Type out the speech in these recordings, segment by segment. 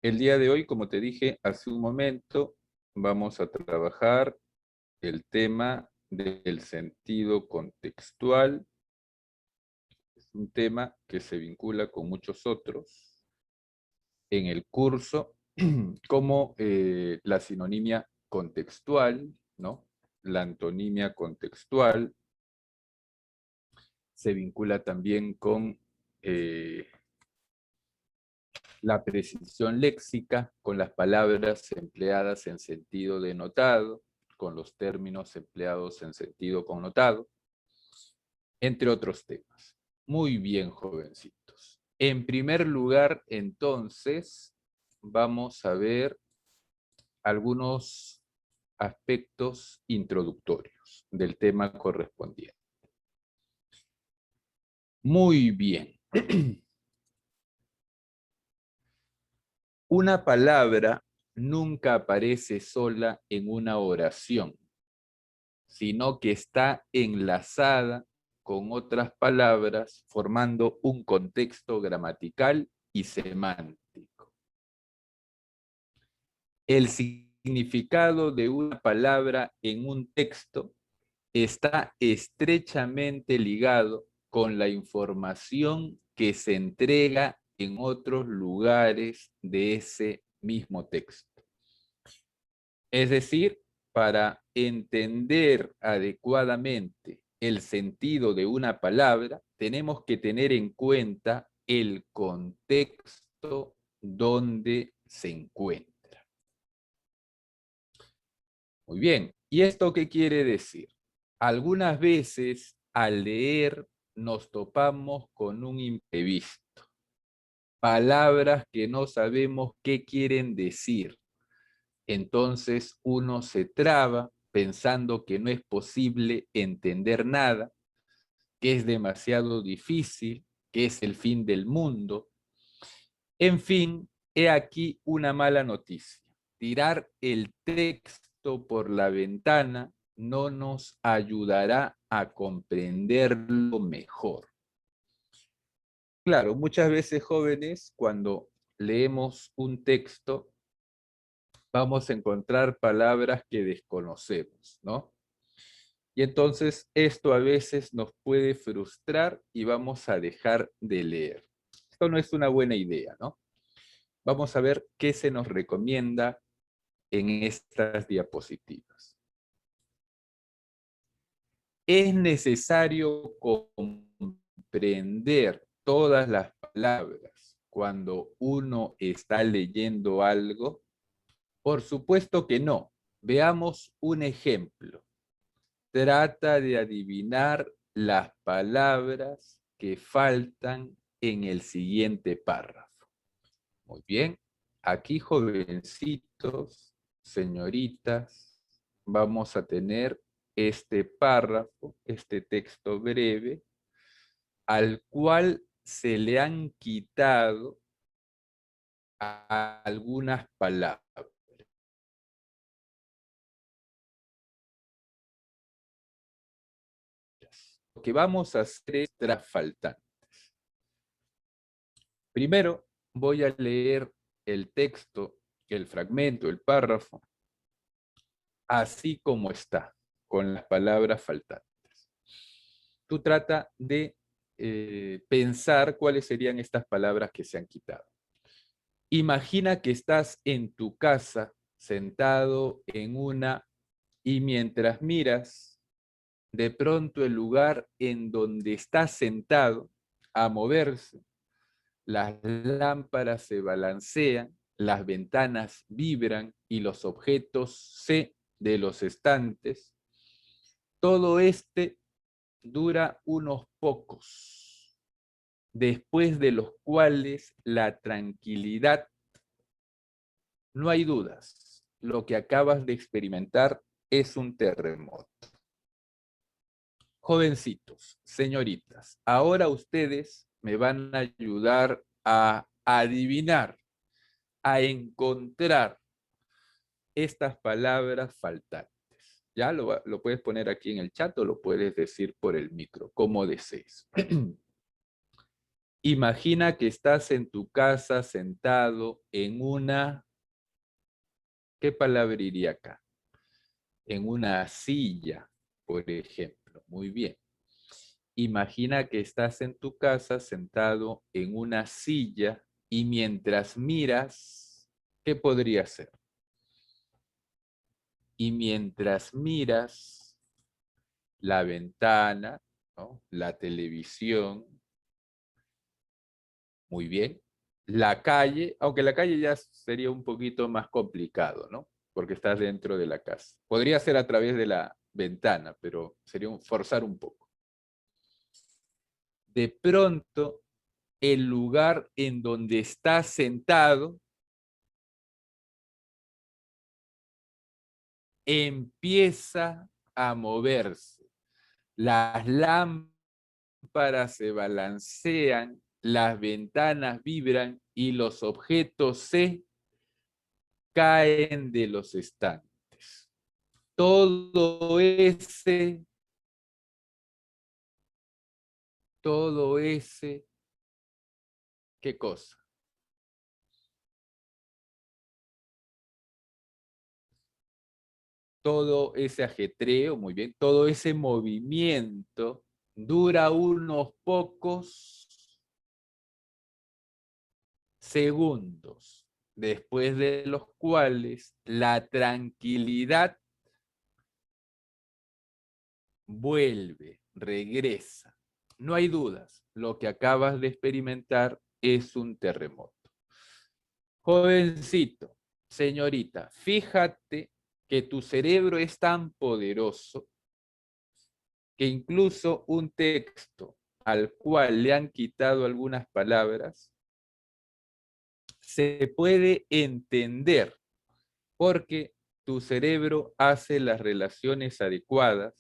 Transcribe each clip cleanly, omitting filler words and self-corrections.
El día de hoy, como te dije hace un momento, vamos a trabajar el tema del sentido contextual. Es un tema que se vincula con muchos otros en el curso, como la sinonimia contextual, ¿no? La antonimia contextual se vincula también con la precisión léxica, con las palabras empleadas en sentido denotado, con los términos empleados en sentido connotado, entre otros temas. Muy bien, jovencitos. En primer lugar, entonces, vamos a ver algunos aspectos introductorios del tema correspondiente. Muy bien. Una palabra nunca aparece sola en una oración, sino que está enlazada con otras palabras, formando un contexto gramatical y semántico. El significado de una palabra en un texto está estrechamente ligado con la información que se entrega en otros lugares de ese mismo texto. Es decir, para entender adecuadamente el sentido de una palabra, tenemos que tener en cuenta el contexto donde se encuentra. Muy bien, ¿y esto qué quiere decir? Algunas veces al leer nos topamos con un imprevisto, palabras que no sabemos qué quieren decir. Entonces uno se traba pensando que no es posible entender nada, que es demasiado difícil, que es el fin del mundo. En fin, he aquí una mala noticia. Tirar el texto por la ventana no nos ayudará a comprenderlo mejor. Claro, muchas veces jóvenes, cuando leemos un texto, vamos a encontrar palabras que desconocemos, ¿no? Y entonces esto a veces nos puede frustrar y vamos a dejar de leer. Esto no es una buena idea, ¿no? Vamos a ver qué se nos recomienda en estas diapositivas. Es necesario comprender todas las palabras cuando uno está leyendo algo. Por supuesto que no. Veamos un ejemplo. Trata de adivinar las palabras que faltan en el siguiente párrafo. Muy bien. Aquí, jovencitos, señoritas, vamos a tener este párrafo, este texto breve, al cual se le han quitado algunas palabras. Lo que vamos a hacer es tras faltantes. Primero voy a leer el texto, el fragmento, el párrafo, así como está, con las palabras faltantes. Tú trata de pensar cuáles serían estas palabras que se han quitado. Imagina que estás en tu casa, sentado en una, y mientras miras, de pronto el lugar en donde estás sentado a moverse, las lámparas se balancean, las ventanas vibran y los objetos de los estantes. Todo dura unos pocos, después de los cuales la tranquilidad, no hay dudas, lo que acabas de experimentar es un terremoto. Jovencitos, señoritas, ahora ustedes me van a ayudar a adivinar, a encontrar estas palabras faltantes. Ya lo puedes poner aquí en el chat o lo puedes decir por el micro, como desees. Imagina que estás en tu casa sentado en una, ¿qué palabra iría acá? En una silla, por ejemplo. Muy bien. Imagina que estás en tu casa sentado en una silla y mientras miras, ¿qué podría ser? Y mientras miras la ventana, ¿no? La televisión, muy bien. La calle, aunque la calle ya sería un poquito más complicado, ¿no? Porque estás dentro de la casa. Podría ser a través de la ventana, pero sería forzar un poco. De pronto, el lugar en donde estás sentado empieza a moverse. Las lámparas se balancean, las ventanas vibran y los objetos se caen de los estantes. Todo ese, ¿qué cosa? Todo ese ajetreo, muy bien, todo ese movimiento dura unos pocos segundos, después de los cuales la tranquilidad vuelve, regresa. No hay dudas, lo que acabas de experimentar es un terremoto. Jovencito, señorita, fíjate que tu cerebro es tan poderoso que incluso un texto al cual le han quitado algunas palabras se puede entender porque tu cerebro hace las relaciones adecuadas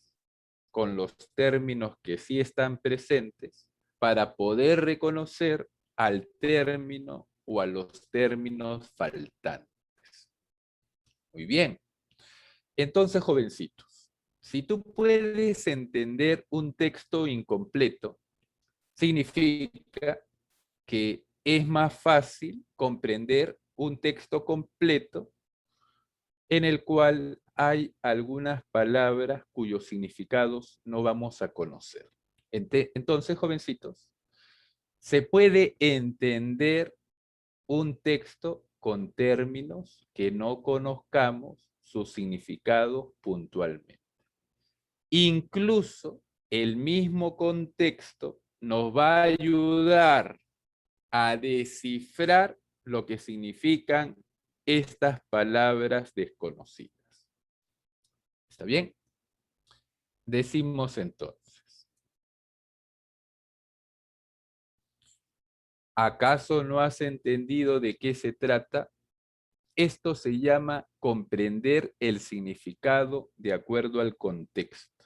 con los términos que sí están presentes para poder reconocer al término o a los términos faltantes. Muy bien. Entonces, jovencitos, si tú puedes entender un texto incompleto, significa que es más fácil comprender un texto completo en el cual hay algunas palabras cuyos significados no vamos a conocer. Entonces, jovencitos, se puede entender un texto con términos que no conozcamos sus significados puntualmente. Incluso el mismo contexto nos va a ayudar a descifrar lo que significan estas palabras desconocidas. ¿Está bien? Decimos entonces, ¿acaso no has entendido de qué se trata? Esto se llama comprender el significado de acuerdo al contexto.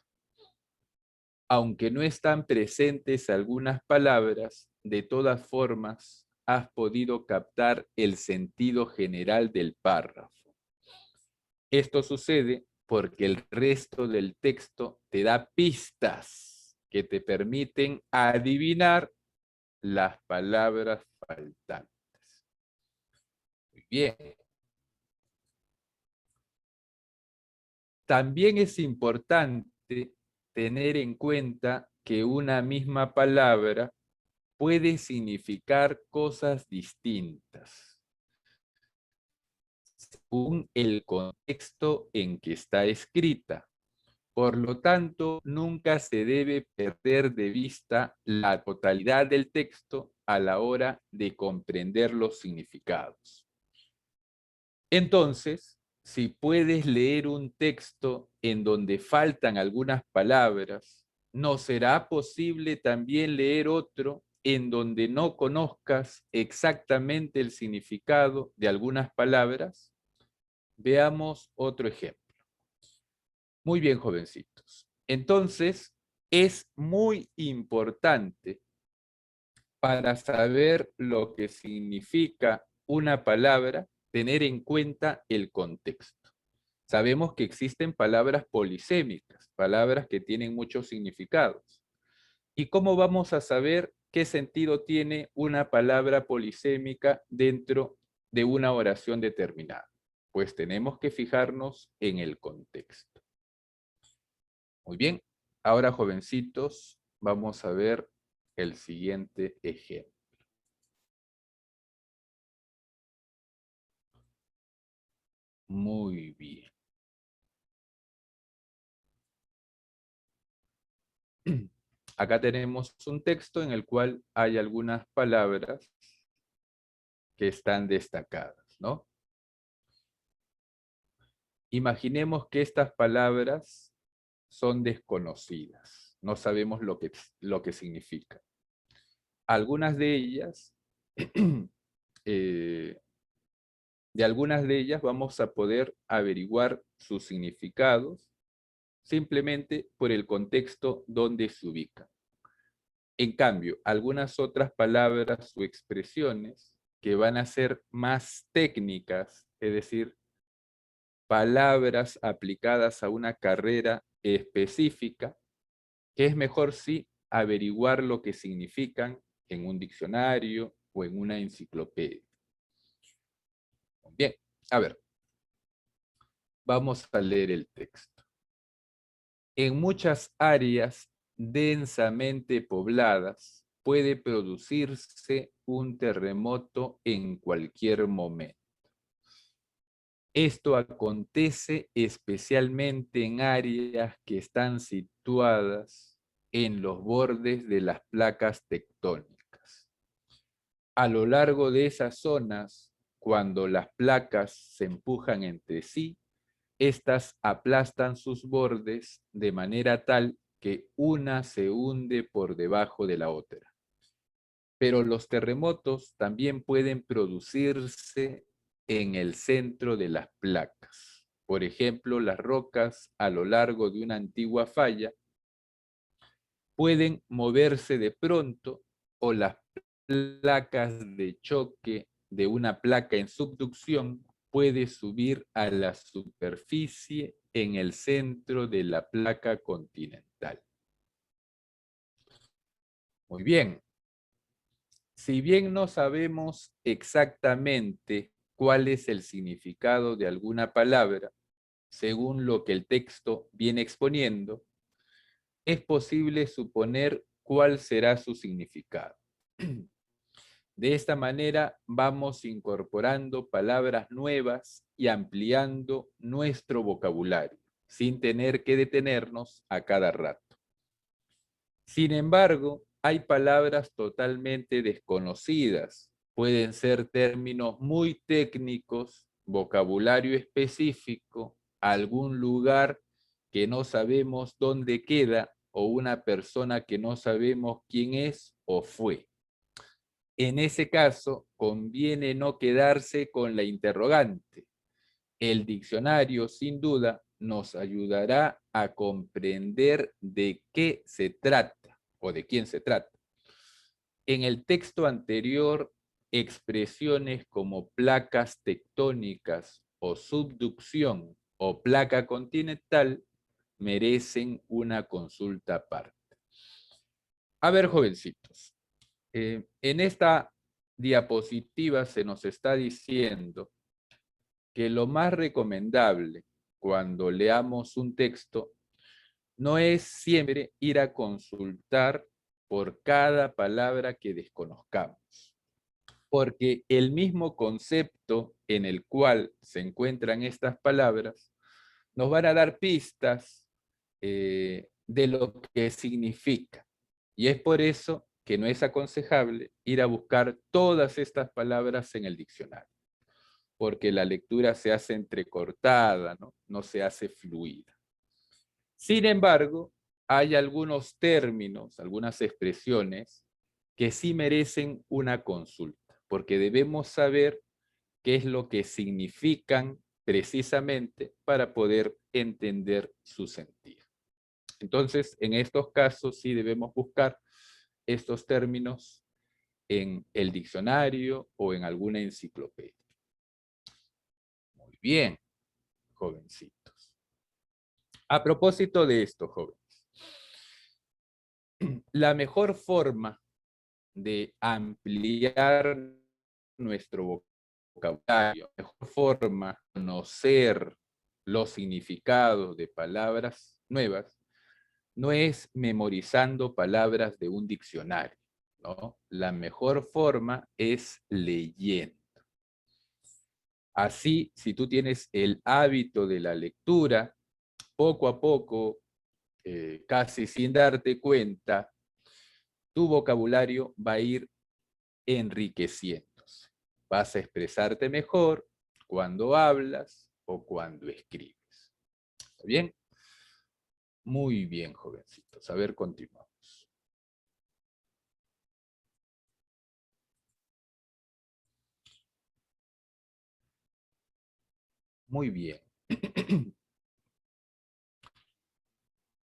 Aunque no están presentes algunas palabras, de todas formas has podido captar el sentido general del párrafo. Esto sucede porque el resto del texto te da pistas que te permiten adivinar las palabras faltantes. Muy bien. También es importante tener en cuenta que una misma palabra puede significar cosas distintas según el contexto en que está escrita. Por lo tanto, nunca se debe perder de vista la totalidad del texto a la hora de comprender los significados. Entonces, si puedes leer un texto en donde faltan algunas palabras, ¿no será posible también leer otro en donde no conozcas exactamente el significado de algunas palabras? Veamos otro ejemplo. Muy bien, jovencitos. Entonces, es muy importante para saber lo que significa una palabra, tener en cuenta el contexto. Sabemos que existen palabras polisémicas, palabras que tienen muchos significados. ¿Y cómo vamos a saber ¿qué sentido tiene una palabra polisémica dentro de una oración determinada? Pues tenemos que fijarnos en el contexto. Muy bien, ahora jovencitos, vamos a ver el siguiente ejemplo. Muy bien. Acá tenemos un texto en el cual hay algunas palabras que están destacadas, ¿no? Imaginemos que estas palabras son desconocidas, no sabemos lo que significan. Algunas de ellas, de algunas de ellas vamos a poder averiguar sus significados simplemente por el contexto donde se ubican. En cambio, algunas otras palabras o expresiones que van a ser más técnicas, es decir, palabras aplicadas a una carrera específica, que es mejor sí averiguar lo que significan en un diccionario o en una enciclopedia. Bien, a ver, vamos a leer el texto. En muchas áreas densamente pobladas puede producirse un terremoto en cualquier momento. Esto acontece especialmente en áreas que están situadas en los bordes de las placas tectónicas. A lo largo de esas zonas, cuando las placas se empujan entre sí, estas aplastan sus bordes de manera tal que una se hunde por debajo de la otra. Pero los terremotos también pueden producirse en el centro de las placas. Por ejemplo, las rocas a lo largo de una antigua falla pueden moverse de pronto o las placas de choque de una placa en subducción puede subir a la superficie en el centro de la placa continental. Muy bien. Si bien no sabemos exactamente cuál es el significado de alguna palabra, según lo que el texto viene exponiendo, es posible suponer cuál será su significado. De esta manera vamos incorporando palabras nuevas y ampliando nuestro vocabulario, sin tener que detenernos a cada rato. Sin embargo, hay palabras totalmente desconocidas. Pueden ser términos muy técnicos, vocabulario específico, algún lugar que no sabemos dónde queda o una persona que no sabemos quién es o fue. En ese caso, conviene no quedarse con la interrogante. El diccionario, sin duda, nos ayudará a comprender de qué se trata o de quién se trata. En el texto anterior, expresiones como placas tectónicas o subducción o placa continental merecen una consulta aparte. A ver, jovencitos, en esta diapositiva se nos está diciendo que lo más recomendable cuando leamos un texto no es siempre ir a consultar por cada palabra que desconozcamos, porque el mismo concepto en el cual se encuentran estas palabras nos van a dar pistas de lo que significa. Y es por eso que no es aconsejable ir a buscar todas estas palabras en el diccionario, porque la lectura se hace entrecortada, ¿no? No se hace fluida. Sin embargo, hay algunos términos, algunas expresiones que sí merecen una consulta, porque debemos saber qué es lo que significan precisamente para poder entender su sentido. Entonces, en estos casos sí debemos buscar estos términos en el diccionario o en alguna enciclopedia. Muy bien, jovencitos. A propósito de esto, jóvenes, la mejor forma de de ampliar nuestro vocabulario, la mejor forma de conocer los significados de palabras nuevas, no es memorizando palabras de un diccionario, ¿no? La mejor forma es leyendo. Así, si tú tienes el hábito de la lectura, poco a poco, casi sin darte cuenta, tu vocabulario va a ir enriqueciéndose. Vas a expresarte mejor cuando hablas o cuando escribes. ¿Está bien? Muy bien, jovencitos. A ver, continuamos. Muy bien.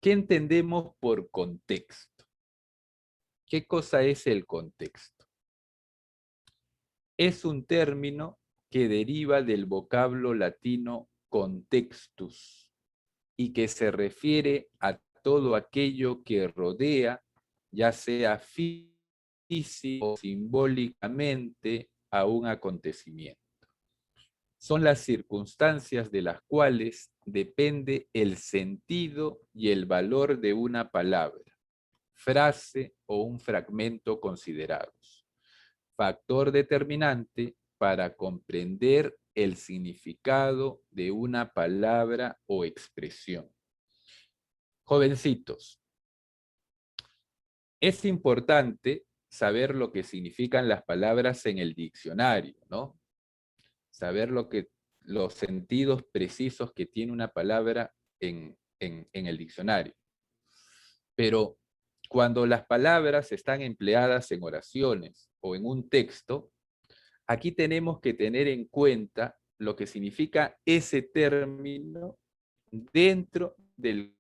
¿Qué entendemos por contexto? ¿Qué cosa es el contexto? Es un término que deriva del vocablo latino contextus y que se refiere a todo aquello que rodea, ya sea físico o simbólicamente, a un acontecimiento. Son las circunstancias de las cuales depende el sentido y el valor de una palabra, frase o un fragmento considerados. Factor determinante para comprender el significado de una palabra o expresión. Jovencitos, es importante saber lo que significan las palabras en el diccionario, ¿no? Saber los sentidos precisos que tiene una palabra en el diccionario. Pero cuando las palabras están empleadas en oraciones o en un texto, aquí tenemos que tener en cuenta lo que significa ese término dentro del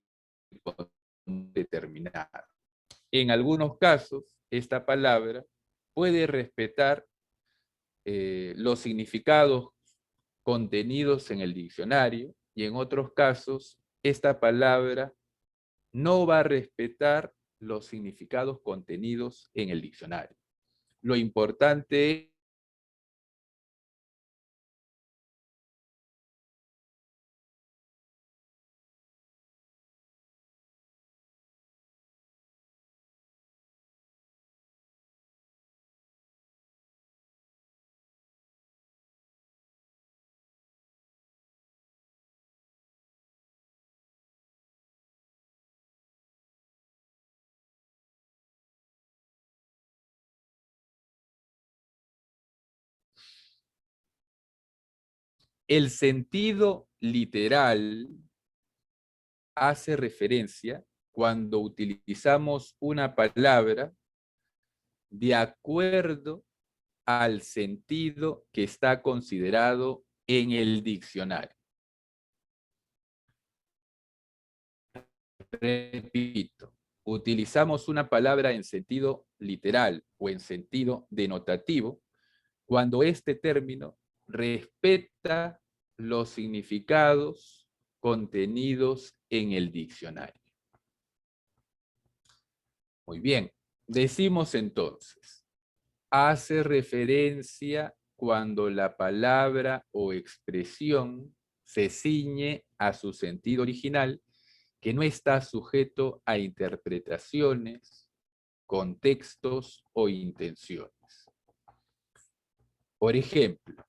contexto determinado. En algunos casos, esta palabra puede respetar los significados contenidos en el diccionario y en otros casos, esta palabra no va a respetar los significados contenidos en el diccionario. Lo importante es el sentido literal hace referencia cuando utilizamos una palabra de acuerdo al sentido que está considerado en el diccionario. Repito, utilizamos una palabra en sentido literal o en sentido denotativo cuando este término respeta los significados contenidos en el diccionario. Muy bien, decimos entonces, hace referencia cuando la palabra o expresión se ciñe a su sentido original, que no está sujeto a interpretaciones, contextos o intenciones. Por ejemplo,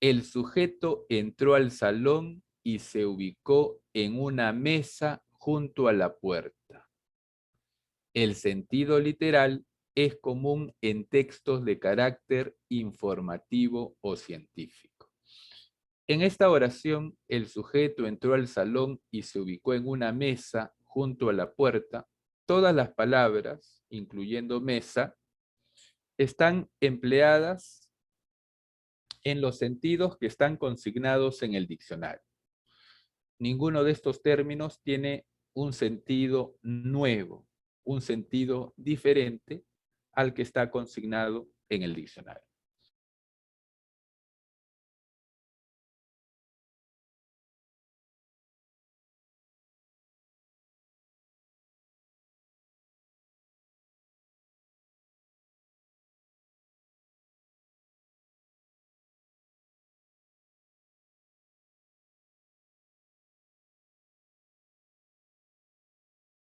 el sujeto entró al salón y se ubicó en una mesa junto a la puerta. El sentido literal es común en textos de carácter informativo o científico. En esta oración, el sujeto entró al salón y se ubicó en una mesa junto a la puerta. Todas las palabras, incluyendo mesa, están empleadas en los sentidos que están consignados en el diccionario. Ninguno de estos términos tiene un sentido nuevo, un sentido diferente al que está consignado en el diccionario.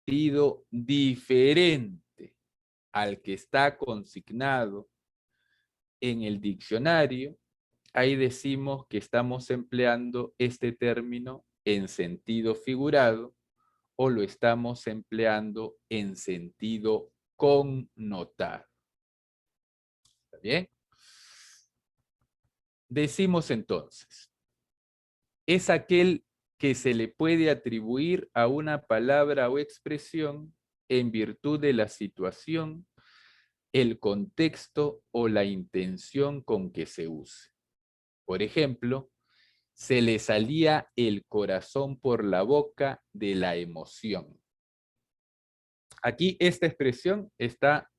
sentido diferente al que está consignado en el diccionario, ahí decimos que estamos empleando este término en sentido figurado o lo estamos empleando en sentido connotado. ¿Está bien? Decimos entonces, es aquel que se le puede atribuir a una palabra o expresión en virtud de la situación, el contexto o la intención con que se use. Por ejemplo, se le salía el corazón por la boca de la emoción. Aquí esta expresión está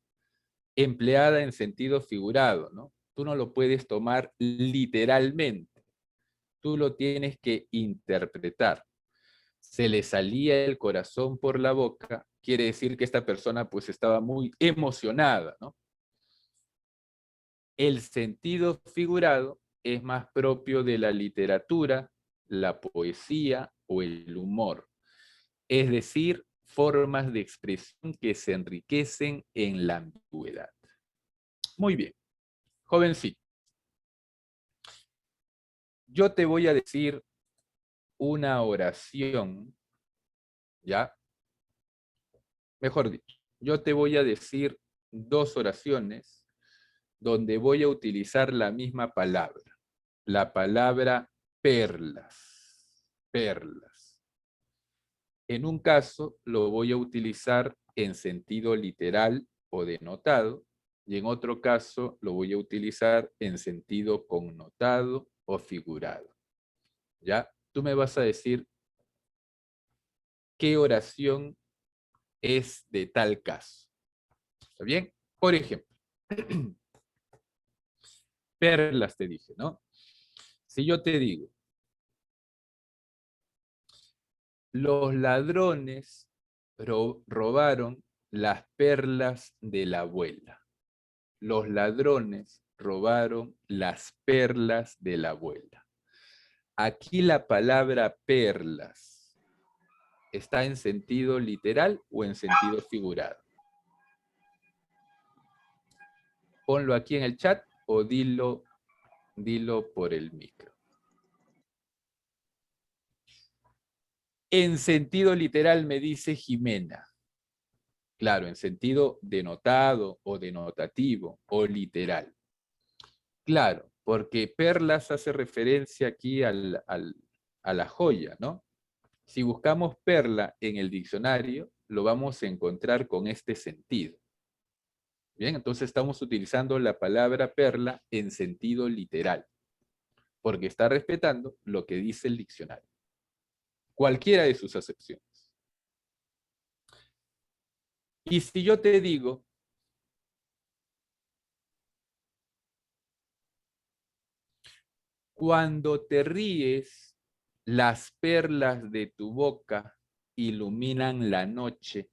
empleada en sentido figurado, ¿no? Tú no lo puedes tomar literalmente, tú lo tienes que interpretar. Se le salía el corazón por la boca, quiere decir que esta persona pues estaba muy emocionada, ¿no? El sentido figurado es más propio de la literatura, la poesía o el humor, es decir, formas de expresión que se enriquecen en la ambigüedad. Muy bien, jovencito, yo te voy a decir una oración, ¿ya? Mejor dicho, yo te voy a decir dos oraciones donde voy a utilizar la misma palabra, la palabra perlas, perlas. En un caso lo voy a utilizar en sentido literal o denotado, y en otro caso lo voy a utilizar en sentido connotado o figurado. ¿Ya? Tú me vas a decir qué oración es de tal caso. ¿Está bien? Por ejemplo, perlas te dije, ¿no? Si yo te digo, los ladrones robaron las perlas de la abuela. Los ladrones robaron las perlas de la abuela. Aquí la palabra perlas está en sentido literal o en sentido figurado. Ponlo aquí en el chat o dilo por el micro. En sentido literal me dice Jimena. Claro, en sentido denotado o denotativo o literal. Claro, porque perlas hace referencia aquí a la joya, ¿no? Si buscamos perla en el diccionario, lo vamos a encontrar con este sentido. Bien, entonces estamos utilizando la palabra perla en sentido literal, porque está respetando lo que dice el diccionario. Cualquiera de sus acepciones. Y si yo te digo, cuando te ríes, las perlas de tu boca iluminan la noche.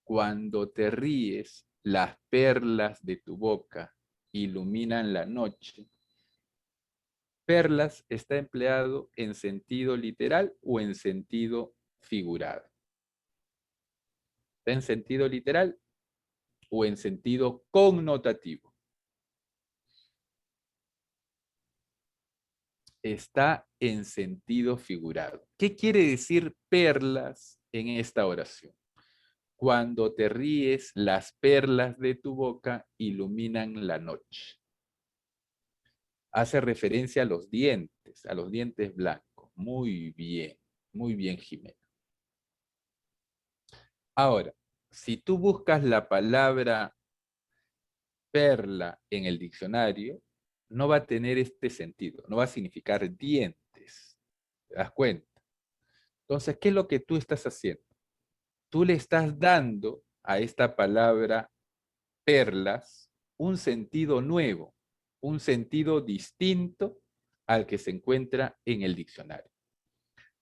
Cuando te ríes, las perlas de tu boca iluminan la noche. Perlas está empleado en sentido literal o en sentido figurado. Está en sentido literal o en sentido connotativo. Está en sentido figurado. ¿Qué quiere decir perlas en esta oración? Cuando te ríes, las perlas de tu boca iluminan la noche. Hace referencia a los dientes blancos. Muy bien, Jimena. Ahora, si tú buscas la palabra perla en el diccionario, no va a tener este sentido, no va a significar dientes. ¿Te das cuenta? Entonces, ¿qué es lo que tú estás haciendo? Tú le estás dando a esta palabra perlas un sentido nuevo, un sentido distinto al que se encuentra en el diccionario.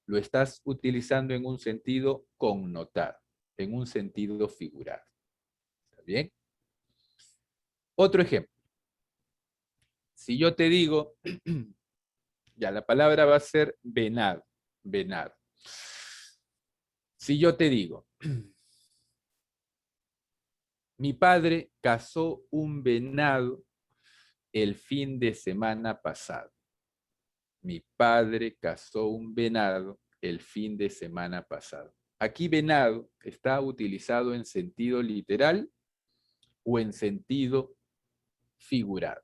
Lo estás utilizando en un sentido connotado, en un sentido figurado. ¿Está bien? Otro ejemplo. Si yo te digo, ya la palabra va a ser venado, venado. Si yo te digo, mi padre cazó un venado el fin de semana pasado. Mi padre cazó un venado el fin de semana pasado. Aquí venado está utilizado en sentido literal o en sentido figurado.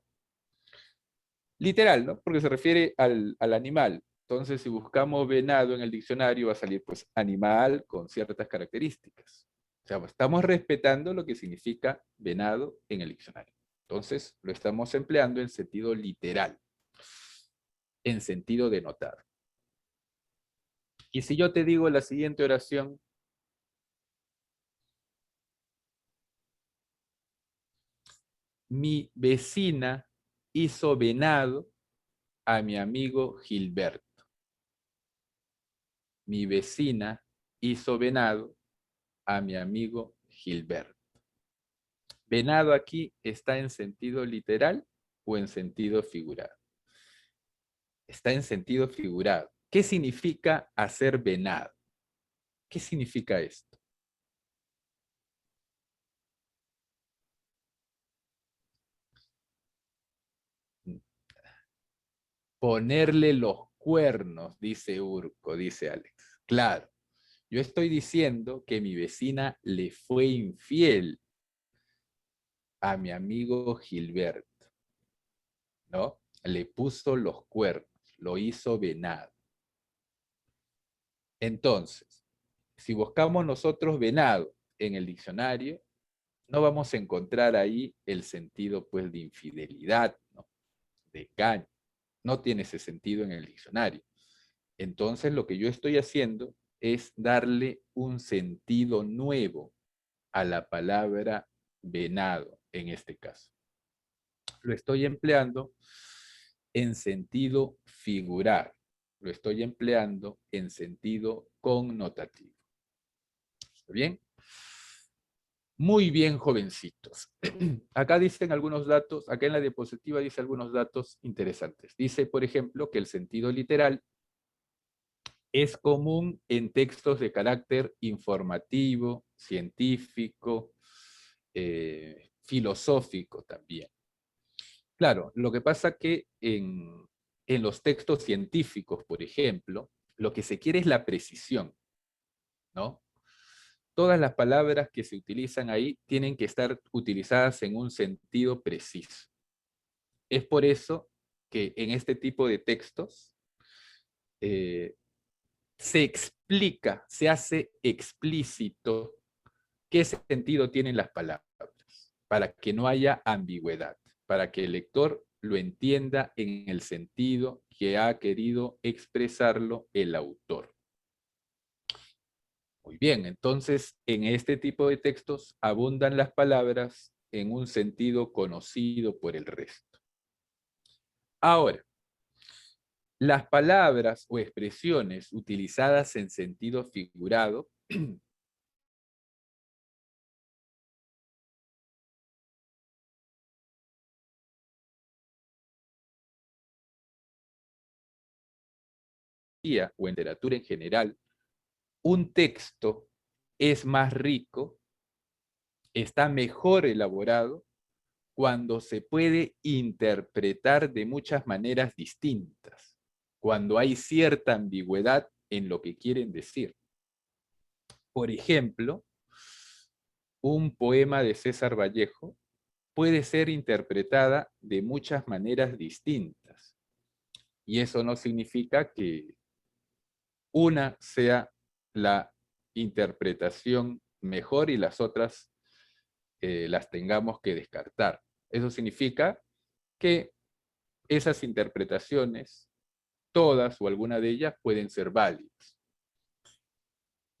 Literal, ¿no? Porque se refiere al animal. Entonces, si buscamos venado en el diccionario, va a salir pues animal con ciertas características. O sea, estamos respetando lo que significa venado en el diccionario. Entonces, lo estamos empleando en sentido literal, en sentido denotado. Y si yo te digo la siguiente oración, mi vecina hizo venado a mi amigo Gilberto. Mi vecina hizo venado a mi amigo Gilberto. Venado aquí está en sentido literal o en sentido figurado. Está en sentido figurado. ¿Qué significa hacer venado? ¿Qué significa esto? Ponerle los cuernos, dice Urco, dice Alex. Claro, yo estoy diciendo que mi vecina le fue infiel a mi amigo Gilberto, ¿no? Le puso los cuernos, lo hizo venado. Entonces, si buscamos nosotros venado en el diccionario, no vamos a encontrar ahí el sentido pues de infidelidad, ¿no? De engaño. No tiene ese sentido en el diccionario. Entonces lo que yo estoy haciendo es darle un sentido nuevo a la palabra venado en este caso. Lo estoy empleando en sentido figurar. Lo estoy empleando en sentido connotativo. ¿Está bien? Muy bien, jovencitos. Acá dicen algunos datos, acá en la diapositiva dice algunos datos interesantes. Dice, por ejemplo, que el sentido literal es común en textos de carácter informativo, científico, filosófico también. Claro, lo que pasa que en los textos científicos, por ejemplo, lo que se quiere es la precisión, ¿no? Todas las palabras que se utilizan ahí tienen que estar utilizadas en un sentido preciso. Es por eso que en este tipo de textos eh, se explica, se hace explícito qué sentido tienen las palabras, para que no haya ambigüedad, para que el lector lo entienda en el sentido que ha querido expresarlo el autor. Muy bien, entonces en este tipo de textos abundan las palabras en un sentido conocido por el resto. Ahora, las palabras o expresiones utilizadas en sentido figurado o en literatura en general, un texto es más rico, está mejor elaborado cuando se puede interpretar de muchas maneras distintas, cuando hay cierta ambigüedad en lo que quieren decir. Por ejemplo, un poema de César Vallejo puede ser interpretada de muchas maneras distintas. Y eso no significa que una sea la interpretación mejor y las otras las tengamos que descartar. Eso significa que esas interpretaciones, todas o alguna de ellas, pueden ser válidas.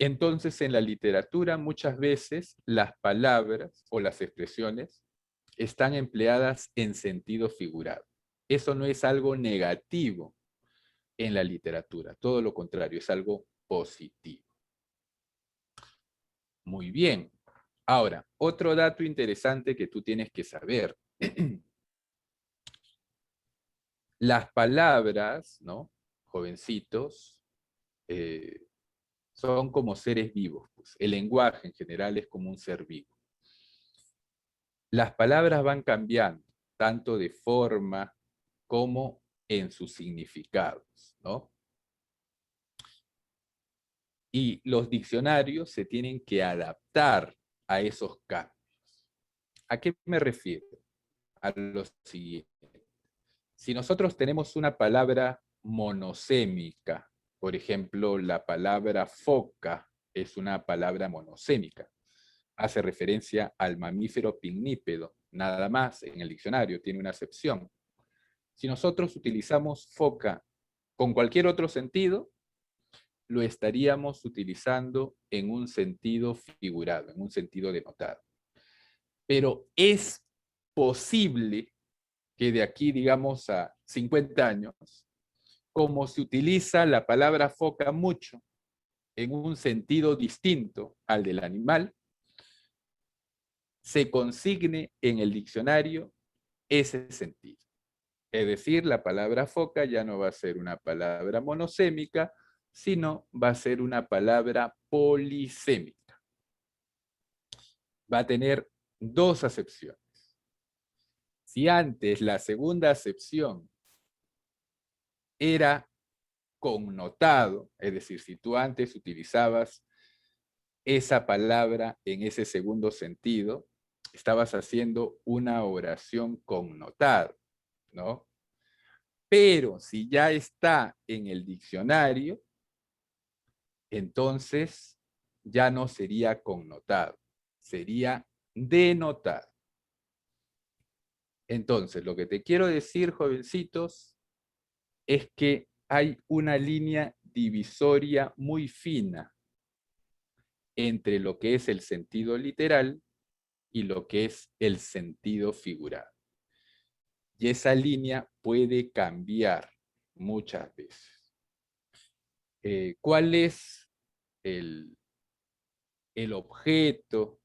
Entonces, en la literatura muchas veces las palabras o las expresiones están empleadas en sentido figurado. Eso no es algo negativo en la literatura, todo lo contrario, es algo positivo. Muy bien. Ahora, otro dato interesante que tú tienes que saber. Las palabras, ¿no? Jovencitos, son como seres vivos, pues. El lenguaje en general es como un ser vivo. Las palabras van cambiando, tanto de forma como en sus significados, ¿no? Y los diccionarios se tienen que adaptar a esos cambios. ¿A qué me refiero? A lo siguiente. Si nosotros tenemos una palabra monosémica, por ejemplo, la palabra foca es una palabra monosémica, hace referencia al mamífero pinnípedo, nada más en el diccionario, tiene una acepción. Si nosotros utilizamos foca con cualquier otro sentido, lo estaríamos utilizando en un sentido figurado, en un sentido denotado. Pero es posible que de aquí, digamos, a 50 años, como se utiliza la palabra foca mucho en un sentido distinto al del animal, se consigne en el diccionario ese sentido. Es decir, la palabra foca ya no va a ser una palabra monosémica, sino va a ser una palabra polisémica. Va a tener dos acepciones. Si antes la segunda acepción era connotado, es decir, si tú antes utilizabas esa palabra en ese segundo sentido, estabas haciendo una oración connotada, ¿no? Pero si ya está en el diccionario, entonces ya no sería connotado, sería denotado. Entonces, lo que te quiero decir, jovencitos, es que hay una línea divisoria muy fina entre lo que es el sentido literal y lo que es el sentido figurado. Y esa línea puede cambiar muchas veces. ¿Cuál es el objeto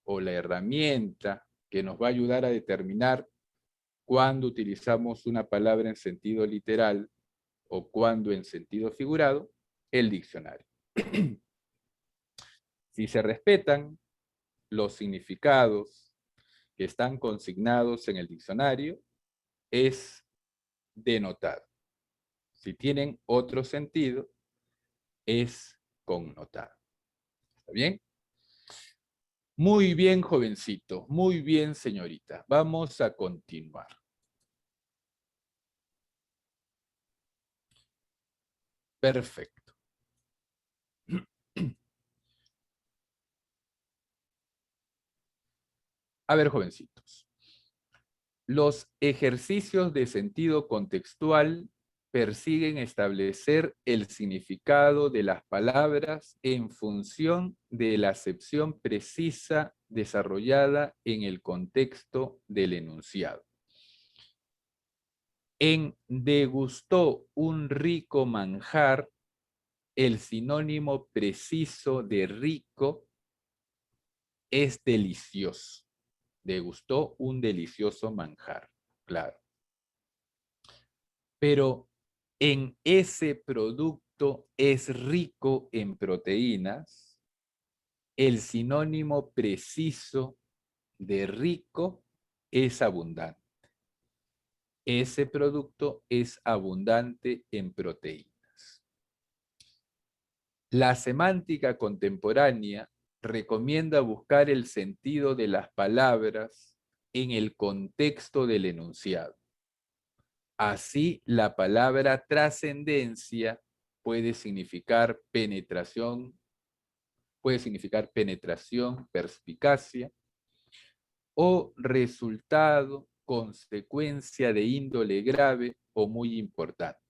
o la herramienta que nos va a ayudar a determinar cuándo utilizamos una palabra en sentido literal o cuándo en sentido figurado? El diccionario. Si se respetan los significados que están consignados en el diccionario, es denotado. Si tienen otro sentido, es connotado. ¿Está bien? Muy bien, jovencito. Muy bien, señorita. Vamos a continuar. Perfecto. A ver, jovencitos. Los ejercicios de sentido contextual persiguen establecer el significado de las palabras en función de la acepción precisa desarrollada en el contexto del enunciado. En degustó un rico manjar, el sinónimo preciso de rico es delicioso. Degustó un delicioso manjar, claro. Pero en ese producto es rico en proteínas, el sinónimo preciso de rico es abundante. Ese producto es abundante en proteínas. La semántica contemporánea recomienda buscar el sentido de las palabras en el contexto del enunciado. Así, la palabra trascendencia puede significar penetración, perspicacia, o resultado, consecuencia de índole grave o muy importante.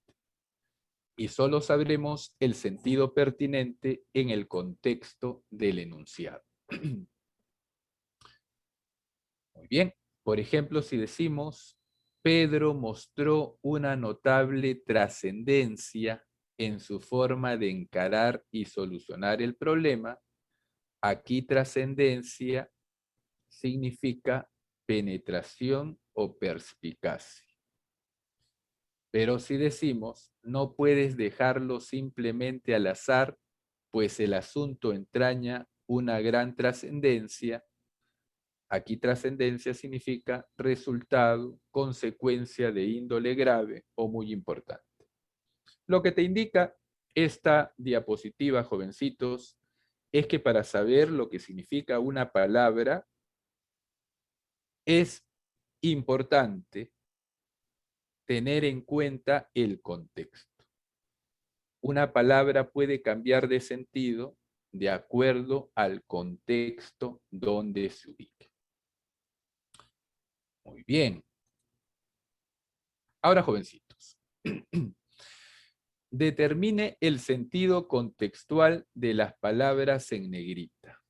Y solo sabremos el sentido pertinente en el contexto del enunciado. Muy bien. Por ejemplo, si decimos, Pedro mostró una notable trascendencia en su forma de encarar y solucionar el problema, aquí trascendencia significa penetración o perspicacia. Pero si decimos, no puedes dejarlo simplemente al azar pues el asunto entraña una gran trascendencia. Aquí trascendencia significa resultado, consecuencia de índole grave o muy importante. Lo que te indica esta diapositiva, jovencitos, es que para saber lo que significa una palabra es importante tener en cuenta el contexto. Una palabra puede cambiar de sentido de acuerdo al contexto donde se ubique. Muy bien. Ahora, jovencitos, determine el sentido contextual de las palabras en negrita.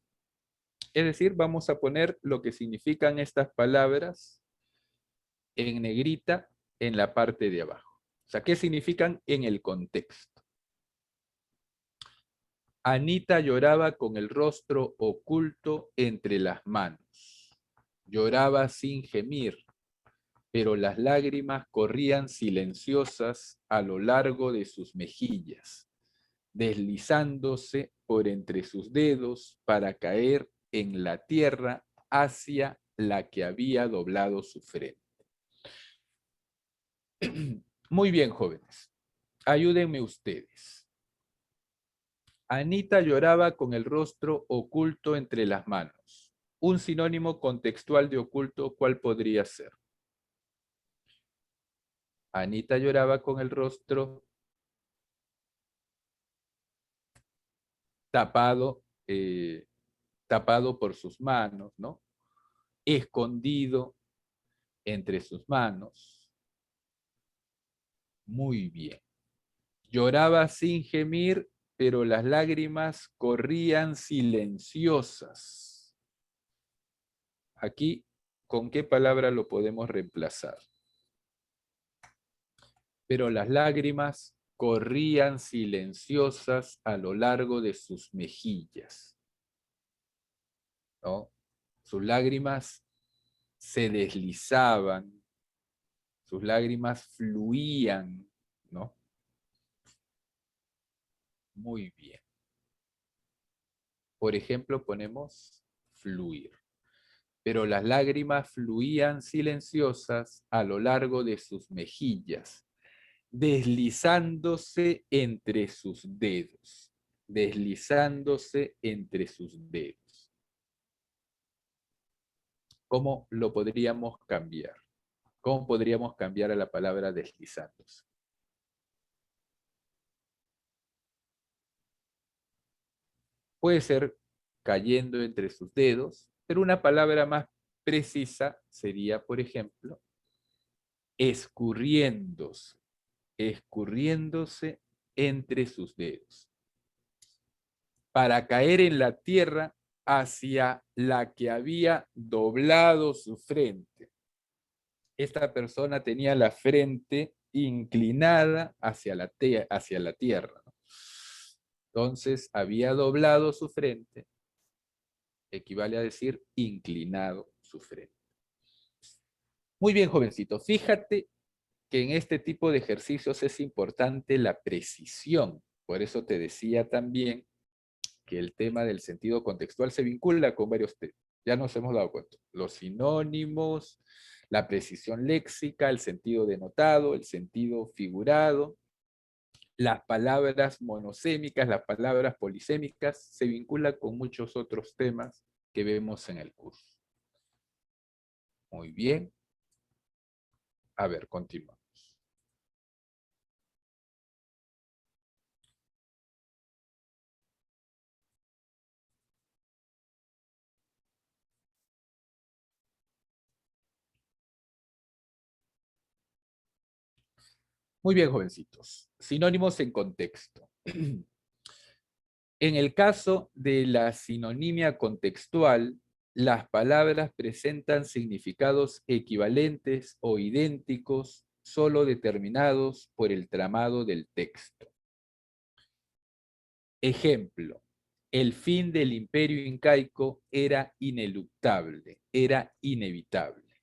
Es decir, vamos a poner lo que significan estas palabras en negrita en la parte de abajo. O sea, ¿qué significan en el contexto? Anita lloraba con el rostro oculto entre las manos. Lloraba sin gemir, pero las lágrimas corrían silenciosas a lo largo de sus mejillas, deslizándose por entre sus dedos para caer en la tierra hacia la que había doblado su frente. Muy bien, jóvenes. Ayúdenme ustedes. Anita lloraba con el rostro oculto entre las manos. Un sinónimo contextual de oculto, ¿cuál podría ser? Anita lloraba con el rostro tapado, tapado por sus manos, ¿no? Escondido entre sus manos. Muy bien. Lloraba sin gemir, pero las lágrimas corrían silenciosas. Aquí, ¿con qué palabra lo podemos reemplazar? Pero las lágrimas corrían silenciosas a lo largo de sus mejillas, ¿no? Sus lágrimas se deslizaban, sus lágrimas fluían, ¿no? Muy bien. Por ejemplo, ponemos fluir. Pero las lágrimas fluían silenciosas a lo largo de sus mejillas, deslizándose entre sus dedos, deslizándose entre sus dedos. ¿Cómo lo podríamos cambiar? ¿Cómo podríamos cambiar a la palabra deslizándose? Puede ser cayendo entre sus dedos, pero una palabra más precisa sería, por ejemplo, escurriéndose, escurriéndose entre sus dedos, para caer en la tierra hacia la que había doblado su frente. Esta persona tenía la frente inclinada hacia la tierra. Entonces, había doblado su frente, equivale a decir inclinado su frente. Muy bien, jovencito, fíjate que en este tipo de ejercicios es importante la precisión. Por eso te decía también que el tema del sentido contextual se vincula con varios temas. Ya nos hemos dado cuenta. Los sinónimos, la precisión léxica, el sentido denotado, el sentido figurado, las palabras monosémicas, las palabras polisémicas, se vincula con muchos otros temas que vemos en el curso. Muy bien. A ver, continuamos. Muy bien, jovencitos. Sinónimos en contexto. En el caso de la sinonimia contextual, las palabras presentan significados equivalentes o idénticos, solo determinados por el tramado del texto. Ejemplo, el fin del imperio incaico era ineluctable, era inevitable.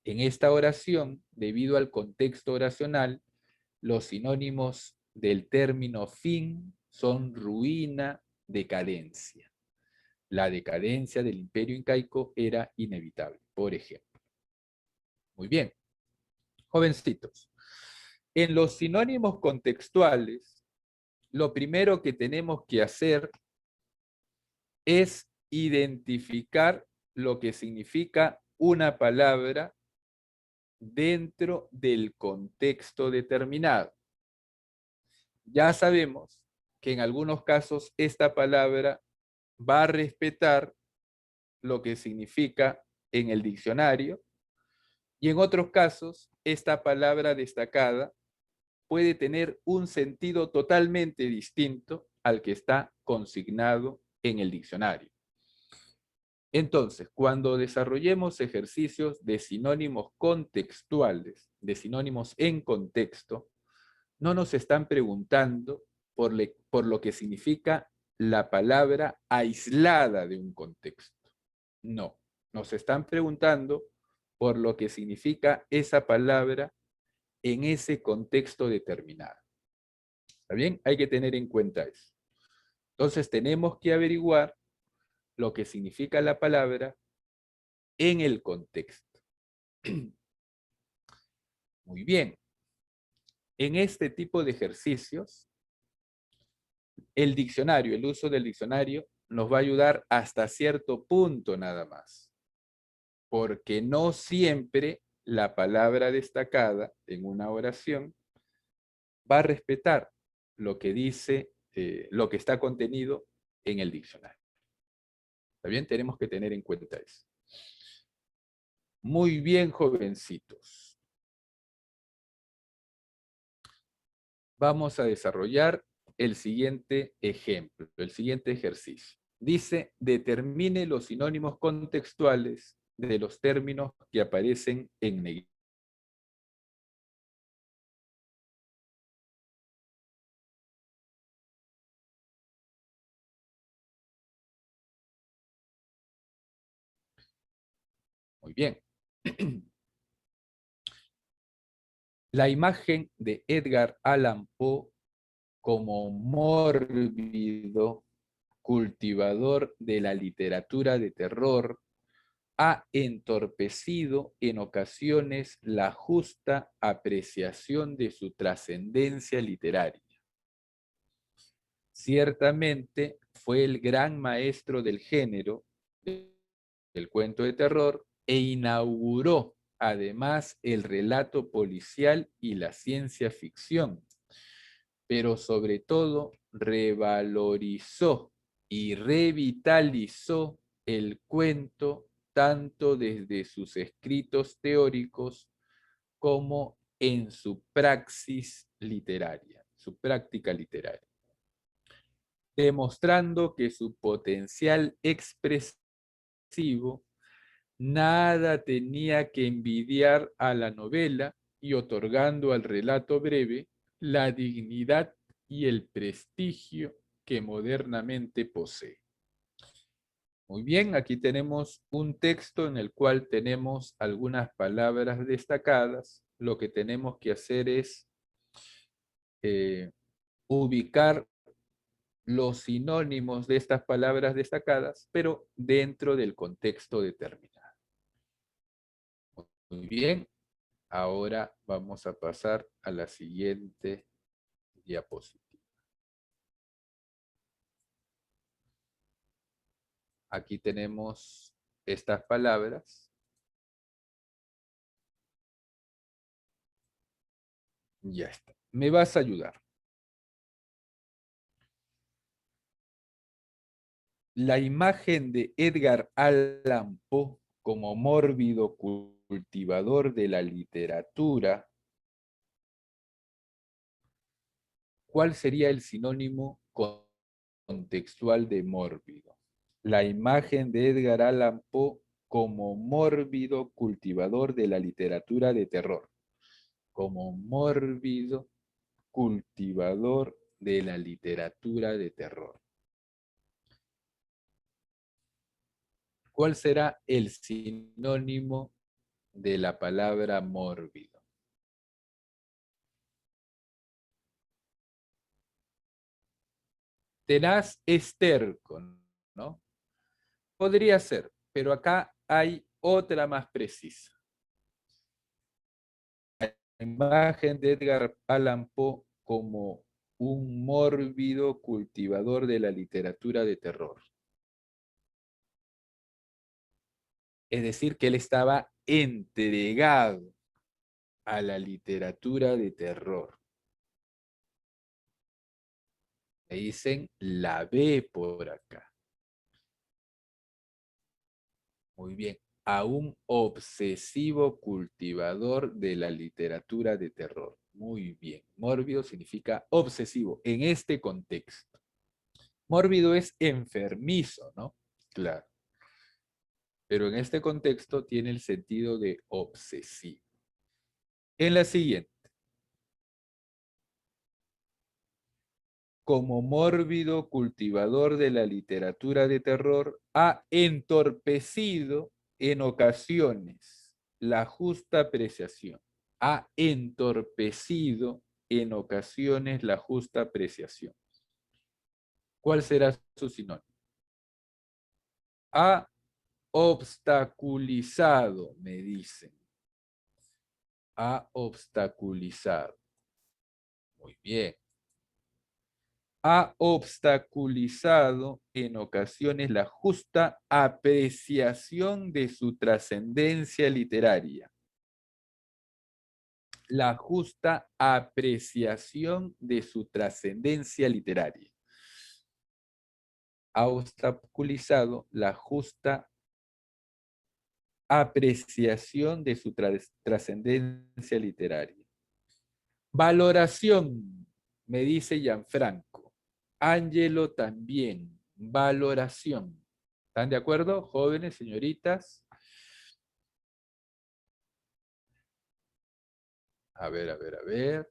En esta oración, debido al contexto oracional, los sinónimos del término fin son ruina, decadencia. La decadencia del imperio incaico era inevitable, por ejemplo. Muy bien, jovencitos. En los sinónimos contextuales, lo primero que tenemos que hacer es identificar lo que significa una palabra dentro del contexto determinado. Ya sabemos que en algunos casos esta palabra va a respetar lo que significa en el diccionario y en otros casos esta palabra destacada puede tener un sentido totalmente distinto al que está consignado en el diccionario. Entonces, cuando desarrollemos ejercicios de sinónimos contextuales, de sinónimos en contexto, no nos están preguntando por lo que significa la palabra aislada de un contexto. No, nos están preguntando por lo que significa esa palabra en ese contexto determinado. ¿Está bien? Hay que tener en cuenta eso. Entonces tenemos que averiguar lo que significa la palabra en el contexto. Muy bien. En este tipo de ejercicios, el diccionario, el uso del diccionario, nos va a ayudar hasta cierto punto nada más. Porque no siempre la palabra destacada en una oración va a respetar lo que dice, lo que está contenido en el diccionario. ¿Está bien? Tenemos que tener en cuenta eso. Muy bien, jovencitos. Vamos a desarrollar el siguiente ejemplo, el siguiente ejercicio. Dice, determine los sinónimos contextuales de los términos que aparecen en negrita. Muy bien. La imagen de Edgar Allan Poe como mórbido cultivador de la literatura de terror ha entorpecido en ocasiones la justa apreciación de su trascendencia literaria. Ciertamente fue el gran maestro del género del cuento de terror e inauguró además el relato policial y la ciencia ficción, pero sobre todo revalorizó y revitalizó el cuento tanto desde sus escritos teóricos como en su praxis literaria, su práctica literaria, demostrando que su potencial expresivo nada tenía que envidiar a la novela y otorgando al relato breve la dignidad y el prestigio que modernamente posee. Muy bien, aquí tenemos un texto en el cual tenemos algunas palabras destacadas. Lo que tenemos que hacer es ubicar los sinónimos de estas palabras destacadas, pero dentro del contexto determinado. Muy bien, ahora vamos a pasar a la siguiente diapositiva. Aquí tenemos estas palabras. Ya está. Me vas a ayudar. La imagen de Edgar Allan Poe como mórbido cultivador de la literatura, ¿cuál sería el sinónimo contextual de mórbido? La imagen de Edgar Allan Poe como mórbido cultivador de la literatura de terror. Como mórbido cultivador de la literatura de terror. ¿Cuál será el sinónimo de la palabra mórbido? Tenaz es terco, ¿no? Podría ser, pero acá hay otra más precisa. La imagen de Edgar Allan Poe como un mórbido cultivador de la literatura de terror. Es decir, que él estaba entregado a la literatura de terror. Me dicen la B por acá. Muy bien. A un obsesivo cultivador de la literatura de terror. Muy bien. Mórbido significa obsesivo en este contexto. Mórbido es enfermizo, ¿no? Claro. Pero en este contexto tiene el sentido de obsesivo. En la siguiente. Como mórbido cultivador de la literatura de terror, ha entorpecido en ocasiones la justa apreciación. Ha entorpecido en ocasiones la justa apreciación. ¿Cuál será su sinónimo? Ha obstaculizado, me dicen. Ha obstaculizado. Muy bien. Ha obstaculizado en ocasiones la justa apreciación de su trascendencia literaria. La justa apreciación de su trascendencia literaria. Ha obstaculizado la justa apreciación de su trascendencia literaria. Valoración, me dice Gianfranco. Ángelo también. Valoración. ¿Están de acuerdo, jóvenes, señoritas? A ver, a ver, a ver.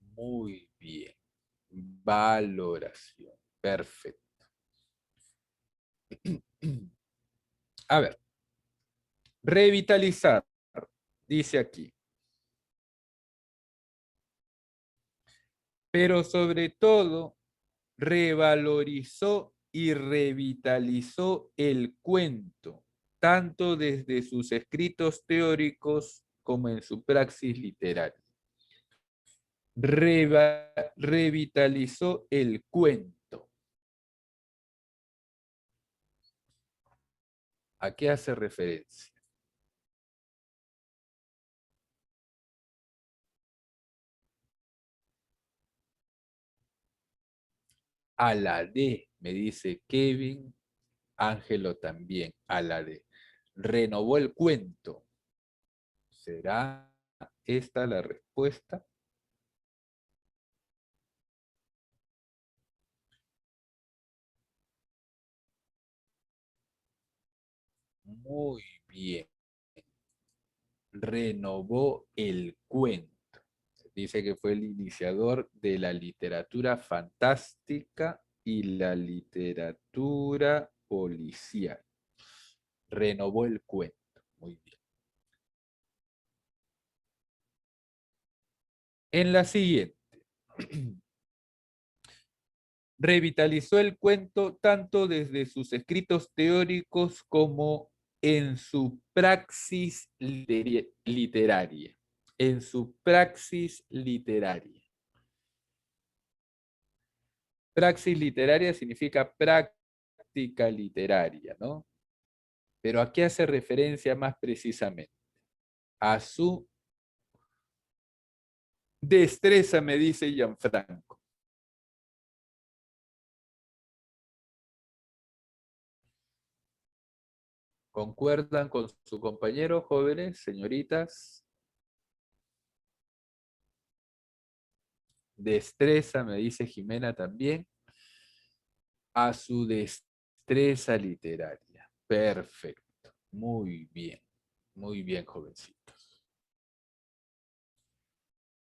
Muy bien. Valoración. Perfecto. A ver. Revitalizar. Dice aquí. Pero sobre todo, revalorizó y revitalizó el cuento, tanto desde sus escritos teóricos como en su praxis literaria. Revitalizó el cuento. ¿A qué hace referencia? A la D, me dice Kevin, Ángelo también, a la D. Renovó el cuento. ¿Será esta la respuesta? Muy bien. Renovó el cuento. Dice que fue el iniciador de la literatura fantástica y la literatura policial. Renovó el cuento. Muy bien. En la siguiente. Revitalizó el cuento tanto desde sus escritos teóricos como en su praxis literaria. En su praxis literaria. Praxis literaria significa práctica literaria, ¿no? Pero ¿a qué hace referencia más precisamente? A su destreza, me dice Gianfranco. ¿Concuerdan con su compañero, jóvenes, señoritas? Destreza, me dice Jimena también. A su destreza literaria. Perfecto. Muy bien. Muy bien, jovencitos.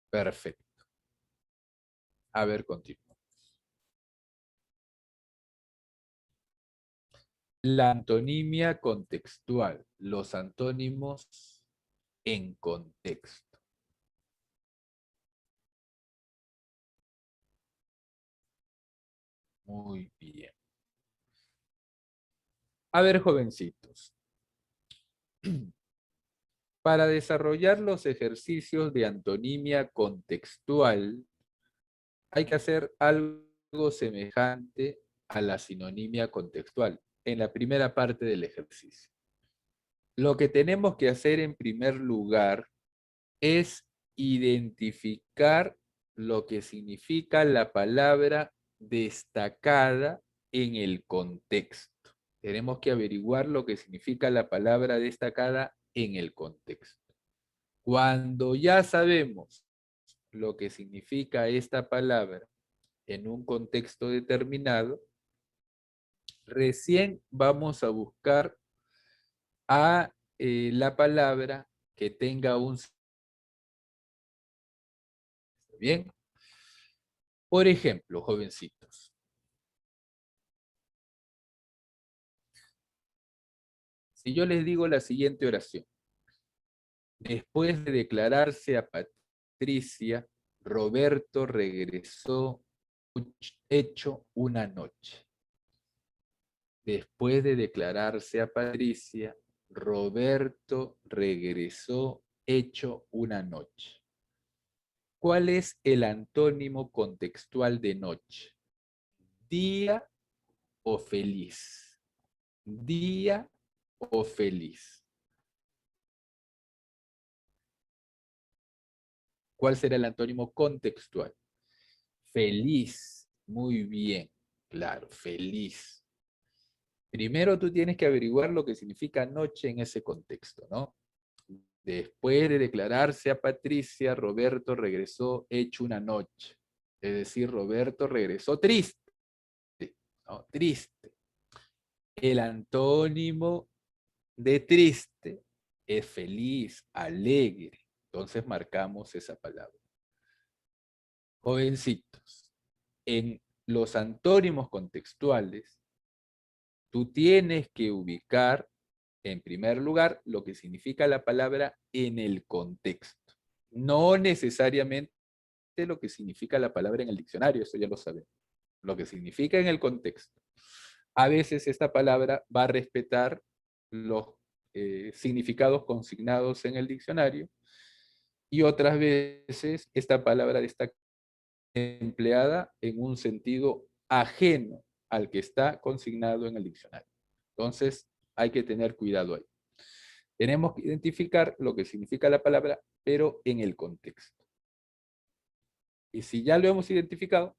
Perfecto. A ver, continúo. La antonimia contextual. Los antónimos en contexto. Muy bien. A ver, jovencitos, para desarrollar los ejercicios de antonimia contextual, hay que hacer algo semejante a la sinonimia contextual en la primera parte del ejercicio. Lo que tenemos que hacer en primer lugar es identificar lo que significa la palabra destacada en el contexto. Tenemos que averiguar lo que significa la palabra destacada en el contexto. Cuando ya sabemos lo que significa esta palabra en un contexto determinado, recién vamos a buscar a la palabra que tenga un... Bien. Por ejemplo, jovencitos, si yo les digo la siguiente oración: después de declararse a Patricia, Roberto regresó hecho una noche. Después de declararse a Patricia, Roberto regresó hecho una noche. ¿Cuál es el antónimo contextual de noche? Día o feliz. Día o feliz. ¿Cuál será el antónimo contextual? Feliz. Muy bien. Claro, feliz. Primero tú tienes que averiguar lo que significa noche en ese contexto, ¿no? Después de declararse a Patricia, Roberto regresó hecho una noche. Es decir, Roberto regresó triste, ¿no? Triste. El antónimo de triste es feliz, alegre. Entonces marcamos esa palabra. Jovencitos, en los antónimos contextuales, tú tienes que ubicar, en primer lugar, lo que significa la palabra en el contexto. No necesariamente lo que significa la palabra en el diccionario, eso ya lo sabemos. Lo que significa en el contexto. A veces esta palabra va a respetar los significados consignados en el diccionario y otras veces esta palabra está empleada en un sentido ajeno al que está consignado en el diccionario. Entonces, hay que tener cuidado ahí. Tenemos que identificar lo que significa la palabra, pero en el contexto. Y si ya lo hemos identificado,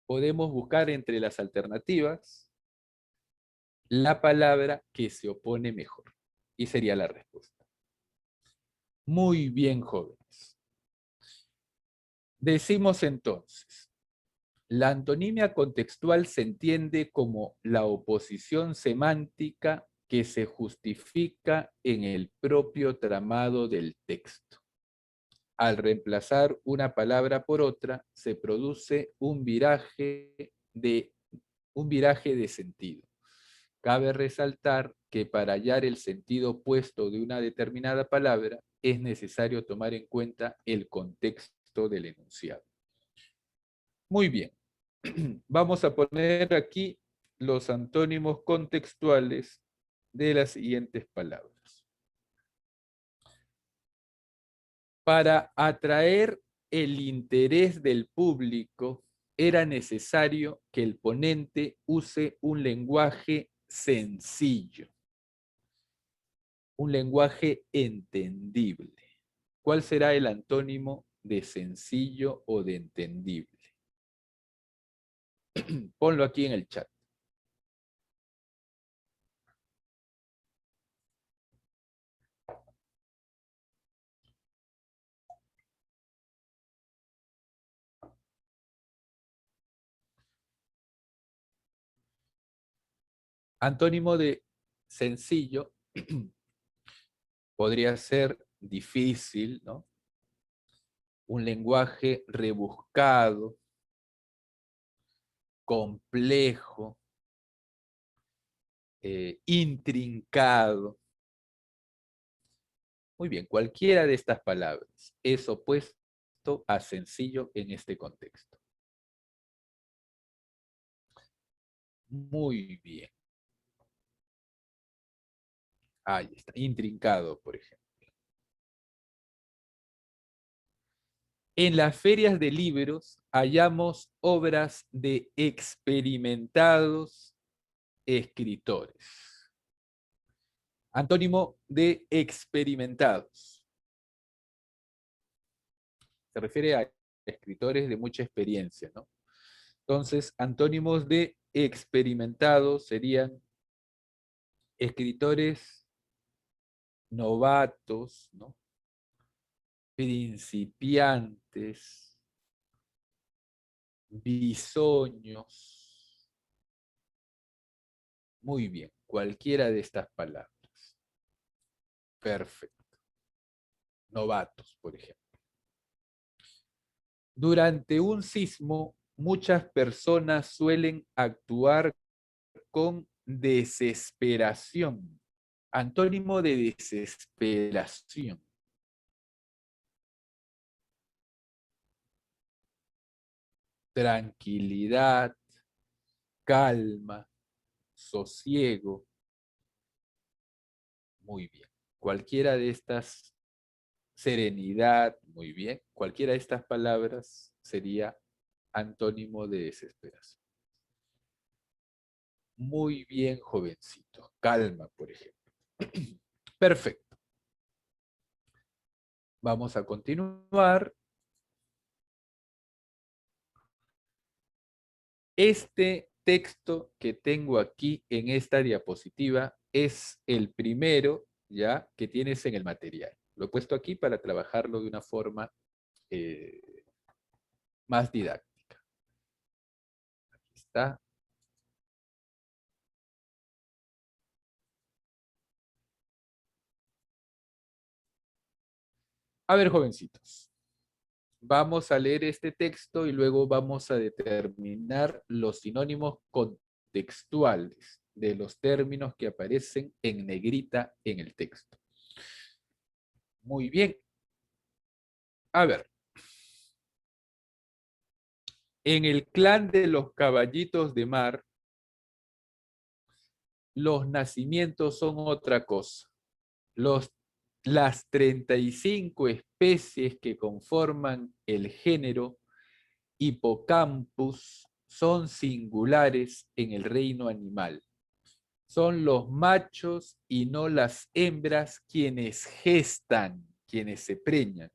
podemos buscar entre las alternativas la palabra que se opone mejor. Y sería la respuesta. Muy bien, jóvenes. Decimos entonces, la antonimia contextual se entiende como la oposición semántica que se justifica en el propio tramado del texto. Al reemplazar una palabra por otra, se produce un viraje de sentido. Cabe resaltar que para hallar el sentido opuesto de una determinada palabra es necesario tomar en cuenta el contexto del enunciado. Muy bien. Vamos a poner aquí los antónimos contextuales de las siguientes palabras. Para atraer el interés del público, era necesario que el ponente use un lenguaje sencillo, un lenguaje entendible. ¿Cuál será el antónimo de sencillo o de entendible? Ponlo aquí en el chat. Antónimo de sencillo podría ser difícil, ¿no? Un lenguaje rebuscado, complejo, intrincado. Muy bien, cualquiera de estas palabras es opuesto a sencillo en este contexto. Muy bien. Ahí está. Intrincado, por ejemplo. En las ferias de libros hallamos obras de experimentados escritores. Antónimo de experimentados. Se refiere a escritores de mucha experiencia, ¿no? Entonces, antónimos de experimentados serían escritores novatos, ¿no? Principiantes, bisoños. Muy bien, cualquiera de estas palabras. Perfecto. Novatos, por ejemplo. Durante un sismo, muchas personas suelen actuar con desesperación. Antónimo de desesperación. Tranquilidad, calma, sosiego. Muy bien. Cualquiera de estas, serenidad, muy bien. Cualquiera de estas palabras sería antónimo de desesperación. Muy bien, jovencito. Calma, por ejemplo. Perfecto. Vamos a continuar. Este texto que tengo aquí en esta diapositiva es el primero ya que tienes en el material. Lo he puesto aquí para trabajarlo de una forma eh, más didáctica. Aquí está. A ver, jovencitos, vamos a leer este texto y luego vamos a determinar los sinónimos contextuales de los términos que aparecen en negrita en el texto. Muy bien. A ver, en el clan de los caballitos de mar, los nacimientos son otra cosa. Los, las 35 especies que conforman el género Hippocampus son singulares en el reino animal. Son los machos y no las hembras quienes gestan, quienes se preñan.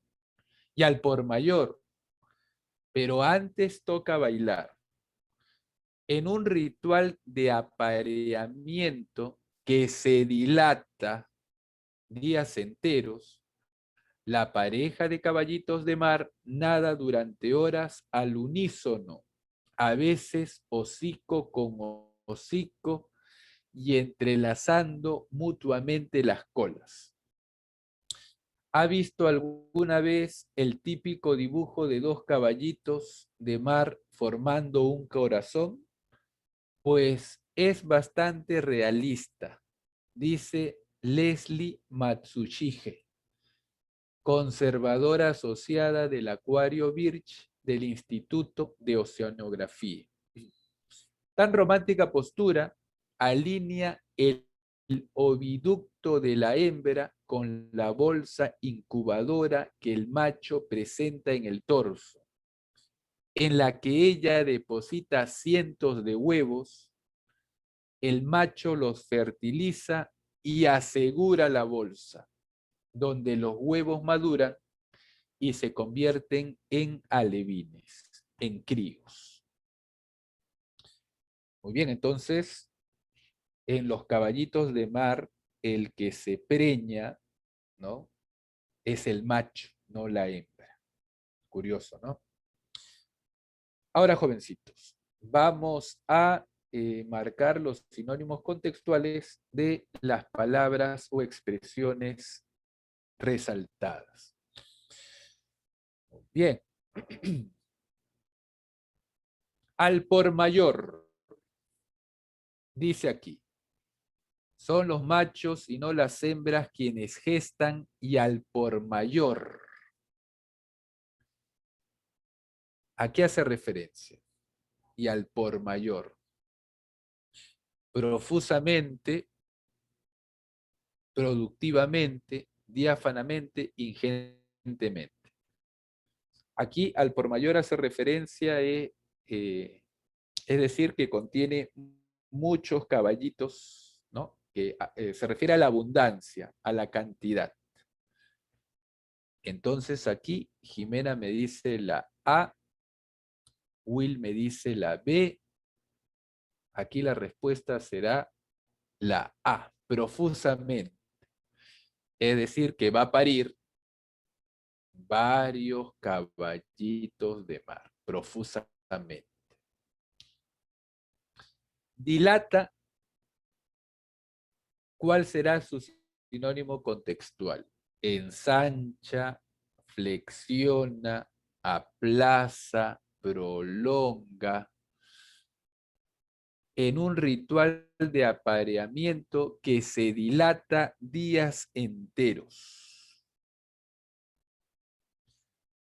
Y al por mayor, pero antes toca bailar. En un ritual de apareamiento que se dilata días enteros, la pareja de caballitos de mar nada durante horas al unísono, a veces hocico con hocico y entrelazando mutuamente las colas. ¿Ha visto alguna vez el típico dibujo de dos caballitos de mar formando un corazón? Pues es bastante realista, dice Leslie Matsushige, conservadora asociada del Acuario Birch del Instituto de Oceanografía. Tan romántica postura alinea el oviducto de la hembra con la bolsa incubadora que el macho presenta en el torso, en la que ella deposita cientos de huevos. El macho los fertiliza y asegura la bolsa, donde los huevos maduran y se convierten en alevines, en críos. Muy bien, entonces, en los caballitos de mar, el que se preña, ¿no? Es el macho, no la hembra. Curioso, ¿no? Ahora, jovencitos, vamos a marcar los sinónimos contextuales de las palabras o expresiones resaltadas. Bien. Al por mayor, dice aquí, son los machos y no las hembras quienes gestan y al por mayor. ¿A qué hace referencia? Y al por mayor. profusamente, productivamente, diáfanamente, ingentemente. Aquí al por mayor hace referencia, es decir, que contiene muchos caballitos, ¿no? Que se refiere a la abundancia, a la cantidad. Entonces aquí Jimena me dice la A, Will me dice la B, aquí la respuesta será la A, profusamente. Es decir, que va a parir varios caballitos de mar, profusamente. Dilata, ¿cuál será su sinónimo contextual? Ensancha, flexiona, aplaza, prolonga, en un ritual de apareamiento que se dilata días enteros.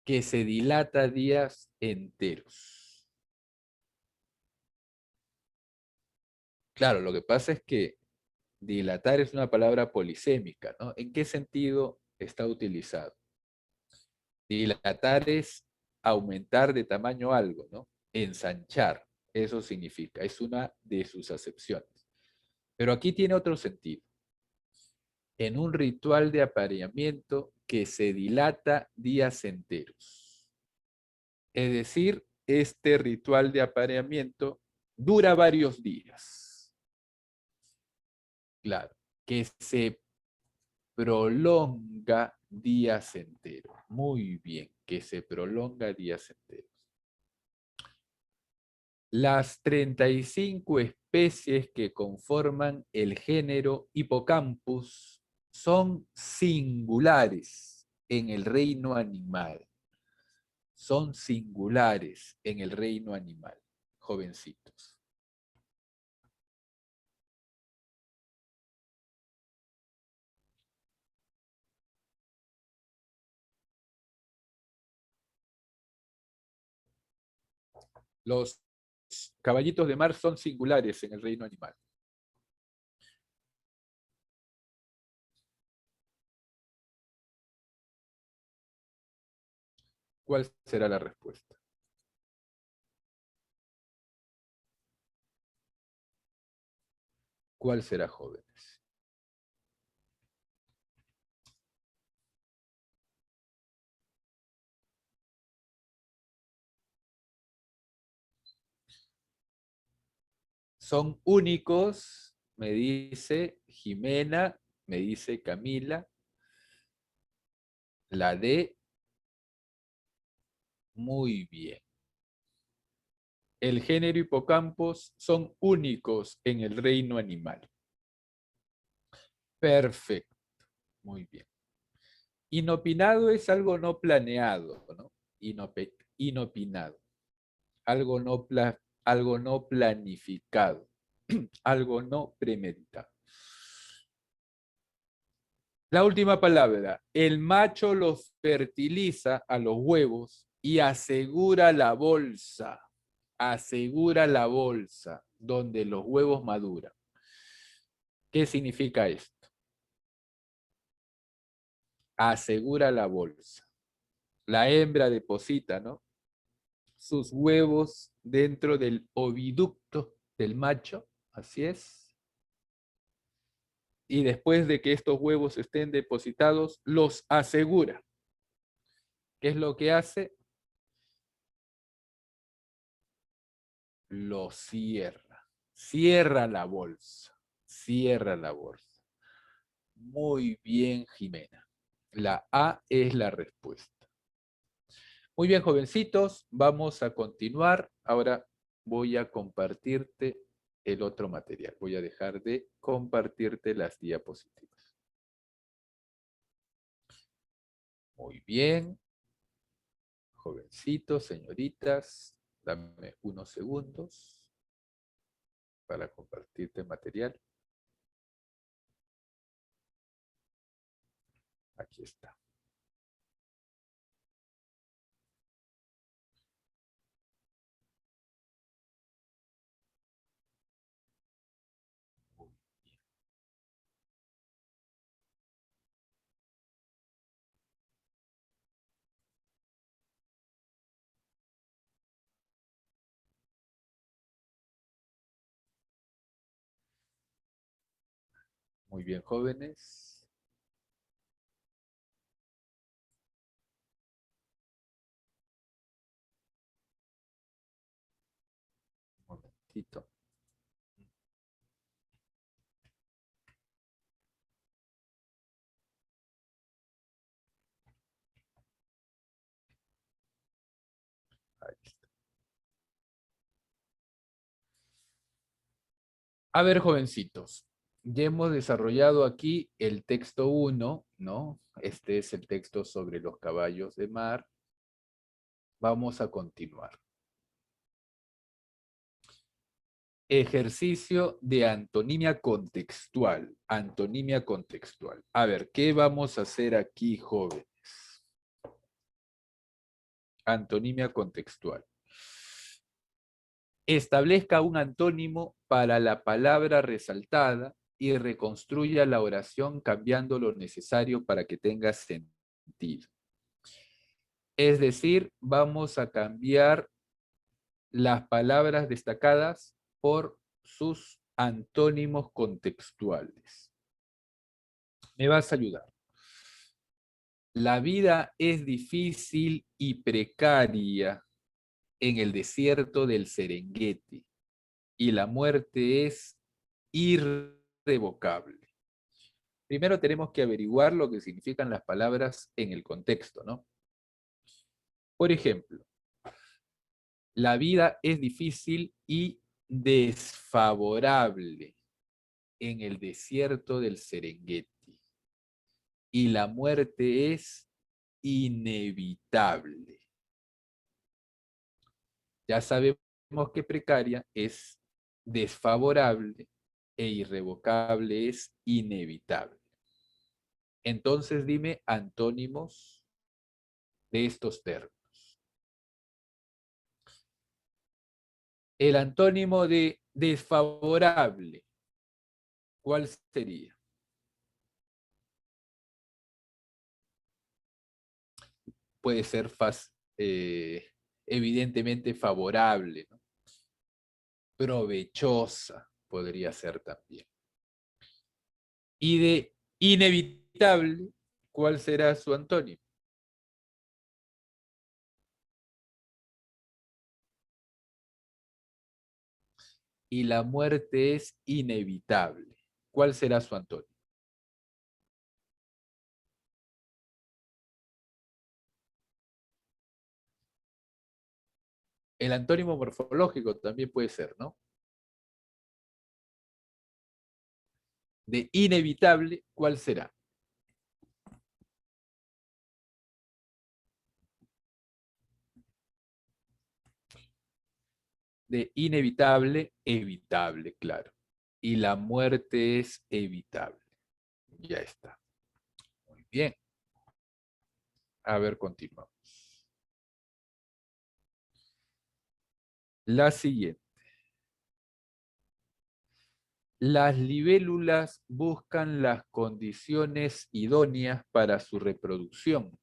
Que se dilata días enteros. Claro, lo que pasa es que dilatar es una palabra polisémica, ¿no? ¿En qué sentido está utilizado? Dilatar es aumentar de tamaño algo, ¿no? Ensanchar, eso significa, es una de sus acepciones. Pero aquí tiene otro sentido. En un ritual de apareamiento que se dilata días enteros. Es decir, este ritual de apareamiento dura varios días. Claro, que se prolonga días enteros. Muy bien, que se prolonga días enteros. Las 35 especies que conforman el género Hippocampus son singulares en el reino animal. Son singulares en el reino animal, jovencitos. Los caballitos de mar son singulares en el reino animal. ¿Cuál será la respuesta? ¿Cuál será, jóvenes? Son únicos, me dice Jimena, me dice Camila. La D, muy bien. El género Hippocampus son únicos en el reino animal. Perfecto, muy bien. Inopinado es algo no planeado, ¿no? Inopinado. Algo no planificado. Algo no premeditado. La última palabra. El macho los fertiliza a los huevos y asegura la bolsa. Asegura la bolsa donde los huevos maduran. ¿Qué significa esto? Asegura la bolsa. La hembra deposita, ¿no? Sus huevos dentro del oviducto del macho, así es. Y después de que estos huevos estén depositados, los asegura. ¿Qué es lo que hace? Lo cierra. Cierra la bolsa. Cierra la bolsa. Muy bien, Jimena. La A es la respuesta. Muy bien, jovencitos, vamos a continuar. Ahora voy a compartirte el otro material. Voy a dejar de compartirte las diapositivas. Muy bien, jovencitos, señoritas, dame unos segundos para compartirte el material. Aquí está. Muy bien, jóvenes. Un momentito. Ahí está. A ver, jovencitos. Ya hemos desarrollado aquí el texto 1, ¿no? Este es el texto sobre los caballos de mar. Vamos a continuar. Ejercicio de antonimia contextual. Antonimia contextual. A ver, ¿qué vamos a hacer aquí, jóvenes? Antonimia contextual. Establezca un antónimo para la palabra resaltada y reconstruya la oración cambiando lo necesario para que tenga sentido. Es decir, vamos a cambiar las palabras destacadas por sus antónimos contextuales. ¿Me vas a ayudar? La vida es difícil y precaria en el desierto del Serengeti y la muerte es irrevocable. Primero tenemos que averiguar lo que significan las palabras en el contexto, ¿no? Por ejemplo, la vida es difícil y desfavorable en el desierto del Serengeti y la muerte es inevitable. Ya sabemos que precaria es desfavorable e irrevocable es inevitable. Entonces dime antónimos de estos términos. El antónimo de desfavorable, ¿cuál sería? Puede ser evidentemente favorable, ¿no? Provechosa podría ser también. Y de inevitable, ¿cuál será su antónimo? Y la muerte es inevitable. ¿Cuál será su antónimo? El antónimo morfológico también puede ser, ¿no? De inevitable, ¿cuál será? De inevitable, evitable, claro. Y la muerte es evitable. Ya está. Muy bien. A ver, continuamos. La siguiente. Las libélulas buscan las condiciones idóneas para su reproducción,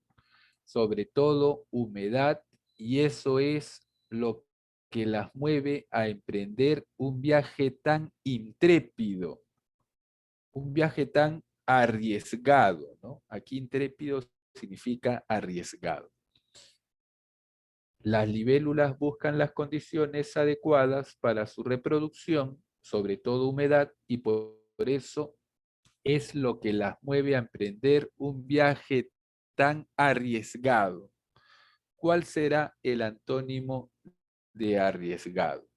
sobre todo humedad, y eso es lo que las mueve a emprender un viaje tan intrépido, un viaje tan arriesgado, ¿no? Aquí intrépido significa arriesgado. Las libélulas buscan las condiciones adecuadas para su reproducción, sobre todo humedad, y por eso es lo que las mueve a emprender un viaje tan arriesgado. ¿Cuál será el antónimo de arriesgado?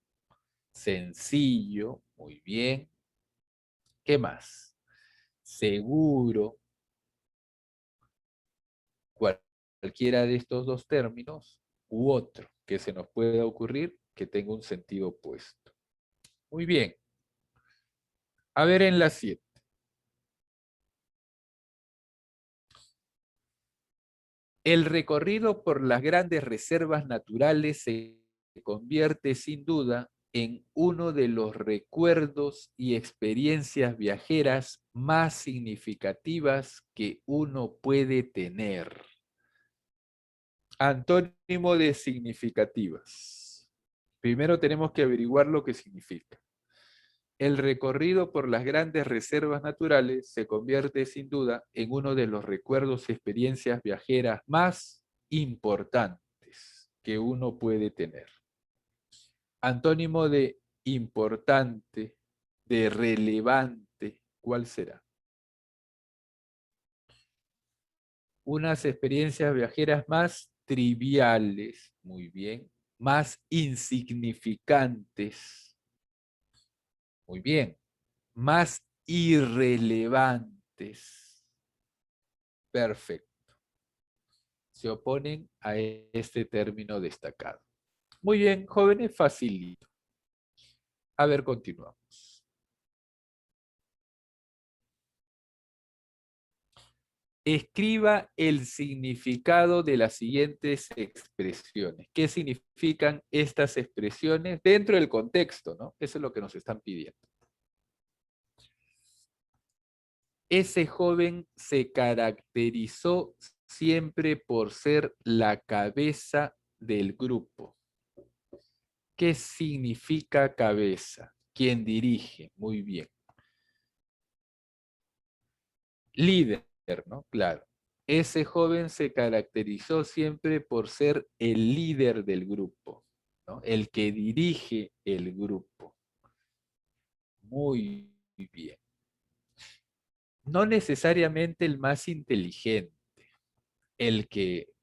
Sencillo, muy bien. ¿Qué más? Seguro. Cualquiera de estos dos términos u otro que se nos pueda ocurrir que tenga un sentido opuesto. Muy bien. A ver en la 7. El recorrido por las grandes reservas naturales se convierte sin duda en uno de los recuerdos y experiencias viajeras más significativas que uno puede tener. Antónimo de significativas. Primero tenemos que averiguar lo que significa. El recorrido por las grandes reservas naturales se convierte sin duda en uno de los recuerdos y experiencias viajeras más importantes que uno puede tener. Antónimo de importante, de relevante, ¿cuál será? Unas experiencias viajeras más triviales, muy bien, más insignificantes, muy bien, más irrelevantes. Perfecto. Se oponen a este término destacado. Muy bien, jóvenes, facilito. A ver, continuamos. Escriba el significado de las siguientes expresiones. ¿Qué significan estas expresiones dentro del contexto, ¿no? Eso es lo que nos están pidiendo. Ese joven se caracterizó siempre por ser la cabeza del grupo. ¿Qué significa cabeza? ¿Quién dirige? Muy bien. Líder, ¿no? Claro. Ese joven se caracterizó siempre por ser el líder del grupo, ¿no? El que dirige el grupo. Muy bien. No necesariamente el más inteligente, el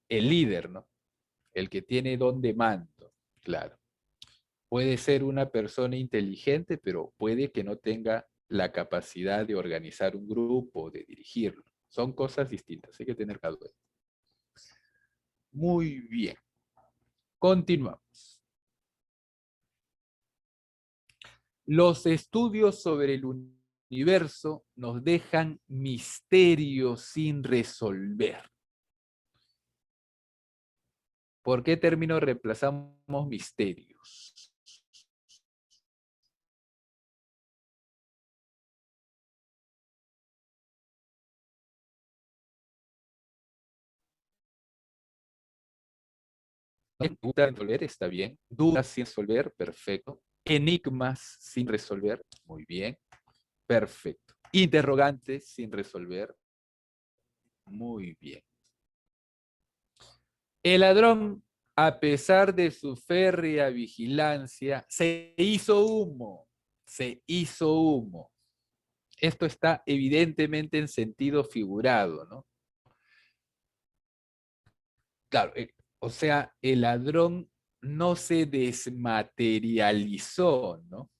líder, ¿no? El que tiene don de mando, claro. Puede ser una persona inteligente, pero puede que no tenga la capacidad de organizar un grupo, de dirigirlo. Son cosas distintas, hay que tener cuidado. Muy bien. Continuamos. Los estudios sobre el universo nos dejan misterios sin resolver. ¿Por qué término reemplazamos misterios? Dudas sin resolver, está bien. Dudas sin resolver, perfecto. Enigmas sin resolver, muy bien, perfecto. Interrogantes sin resolver, muy bien. El ladrón, a pesar de su férrea vigilancia, se hizo humo, se hizo humo. Esto está evidentemente en sentido figurado, ¿no? Claro, o sea, el ladrón no se desmaterializó, ¿no?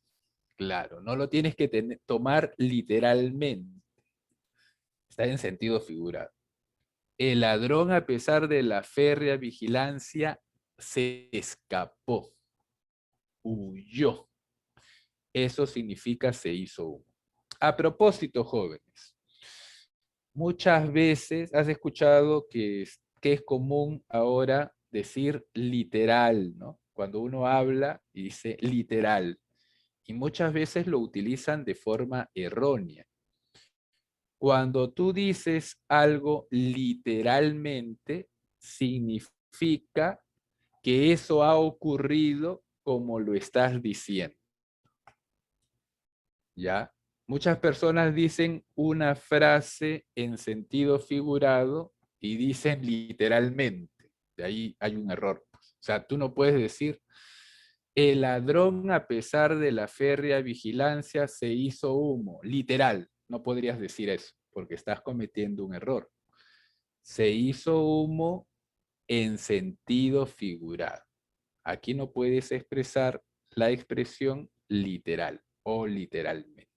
Claro, no lo tienes que tomar literalmente, está en sentido figurado. El ladrón, a pesar de la férrea vigilancia, se escapó, huyó. Eso significa se hizo humo. A propósito, jóvenes, muchas veces has escuchado que es común ahora decir literal, ¿no? Cuando uno habla y dice literal. Y muchas veces lo utilizan de forma errónea. Cuando tú dices algo literalmente, significa que eso ha ocurrido como lo estás diciendo. ¿Ya? Muchas personas dicen una frase en sentido figurado y dicen literalmente. De ahí hay un error. O sea, tú no puedes decir, el ladrón a pesar de la férrea vigilancia se hizo humo. Literal, no podrías decir eso porque estás cometiendo un error. Se hizo humo en sentido figurado. Aquí no puedes expresar la expresión literal o literalmente.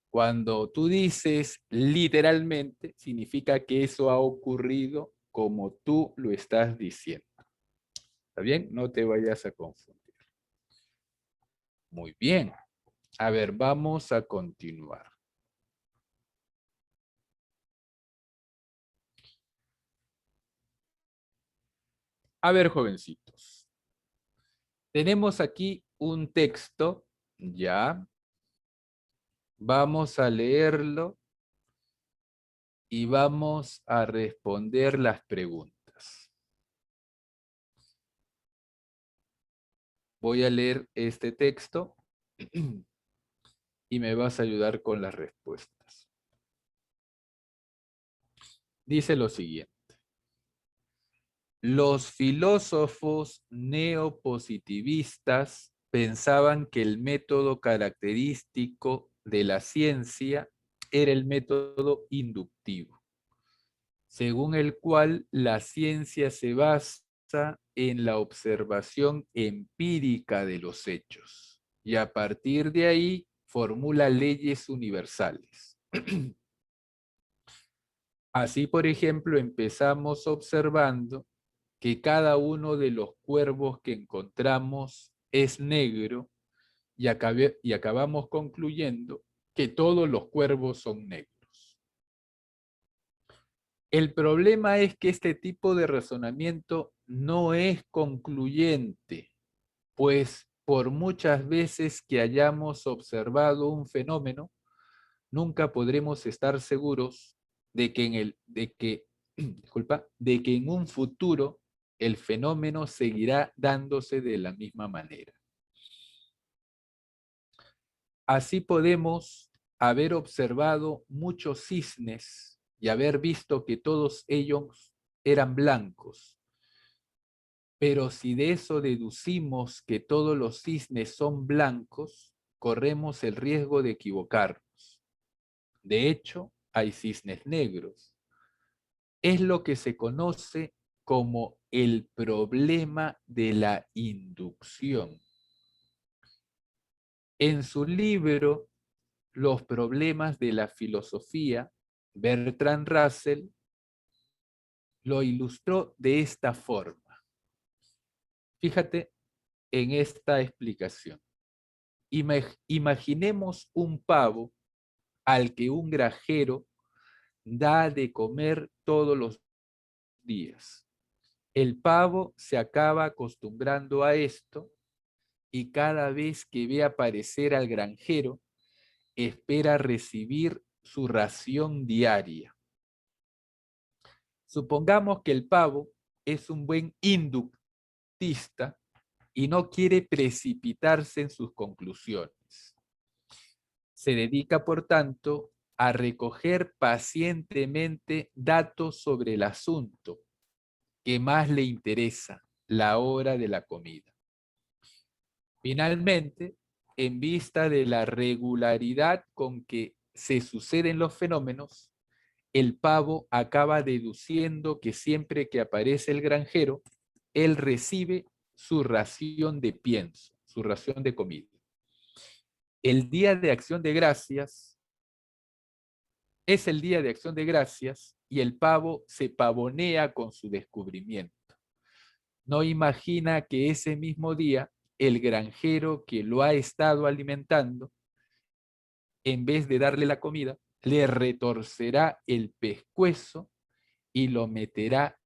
Cuando tú dices literalmente, significa que eso ha ocurrido como tú lo estás diciendo. ¿Está bien? No te vayas a confundir. Muy bien. A ver, vamos a continuar. A ver, jovencitos. Tenemos aquí un texto, ya. Vamos a leerlo y vamos a responder las preguntas. Voy a leer este texto. y me vas a ayudar con las respuestas. Dice lo siguiente. Los filósofos neopositivistas pensaban que el método característico de la ciencia era el método inductivo, según el cual la ciencia se basa en la observación empírica de los hechos y a partir de ahí formula leyes universales. Así, por ejemplo, empezamos observando que cada uno de los cuervos que encontramos es negro y acabamos concluyendo que todos los cuervos son negros. El problema es que este tipo de razonamiento no es concluyente, pues por muchas veces que hayamos observado un fenómeno, nunca podremos estar seguros de que de que en un futuro el fenómeno seguirá dándose de la misma manera. Así podemos haber observado muchos cisnes y haber visto que todos ellos eran blancos. Pero si de eso deducimos que todos los cisnes son blancos, corremos el riesgo de equivocarnos. De hecho, hay cisnes negros. Es lo que se conoce como el problema de la inducción. En su libro Los problemas de la filosofía, Bertrand Russell lo ilustró de esta forma. Fíjate en esta explicación. Imaginemos un pavo al que un granjero da de comer todos los días. El pavo se acaba acostumbrando a esto y cada vez que ve aparecer al granjero, espera recibir su ración diaria. Supongamos que el pavo es un buen inductista y no quiere precipitarse en sus conclusiones. Se dedica, por tanto, a recoger pacientemente datos sobre el asunto que más le interesa, la hora de la comida. Finalmente, en vista de la regularidad con que se suceden los fenómenos, el pavo acaba deduciendo que siempre que aparece el granjero, él recibe su ración de pienso, su ración de comida. El día de Acción de Gracias es el día de Acción de Gracias y el pavo se pavonea con su descubrimiento. No imagina que ese mismo día el granjero que lo ha estado alimentando, en vez de darle la comida, le retorcerá el pescuezo y lo meterá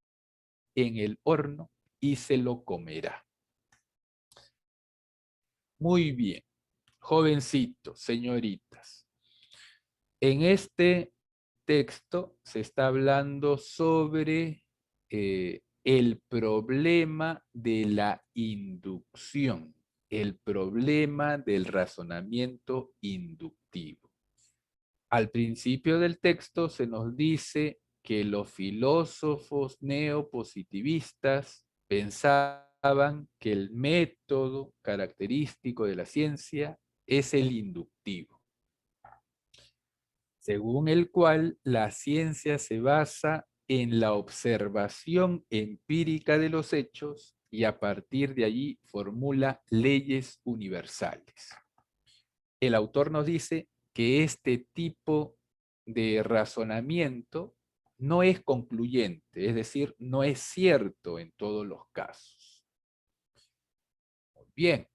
en el horno y se lo comerá. Muy bien, jovencitos, señoritas. En este texto se está hablando sobre el problema de la inducción, el problema del razonamiento inductivo. Al principio del texto se nos dice que los filósofos neopositivistas pensaban que el método característico de la ciencia es el inductivo, según el cual la ciencia se basa en la observación empírica de los hechos y a partir de allí formula leyes universales. El autor nos dice que este tipo de razonamiento no es concluyente, es decir, no es cierto en todos los casos. Muy bien.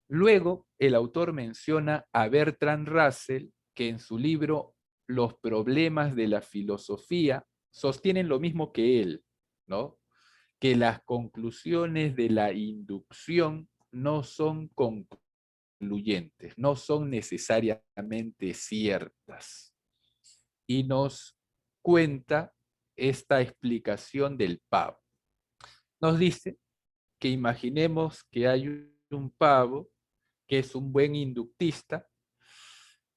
Luego, el autor menciona a Bertrand Russell, que en su libro Los problemas de la filosofía sostienen lo mismo que él, ¿no? Que las conclusiones de la inducción no son concluyentes, no son necesariamente ciertas. Y nos cuenta esta explicación del pavo. Nos dice que imaginemos que hay un pavo que es un buen inductista,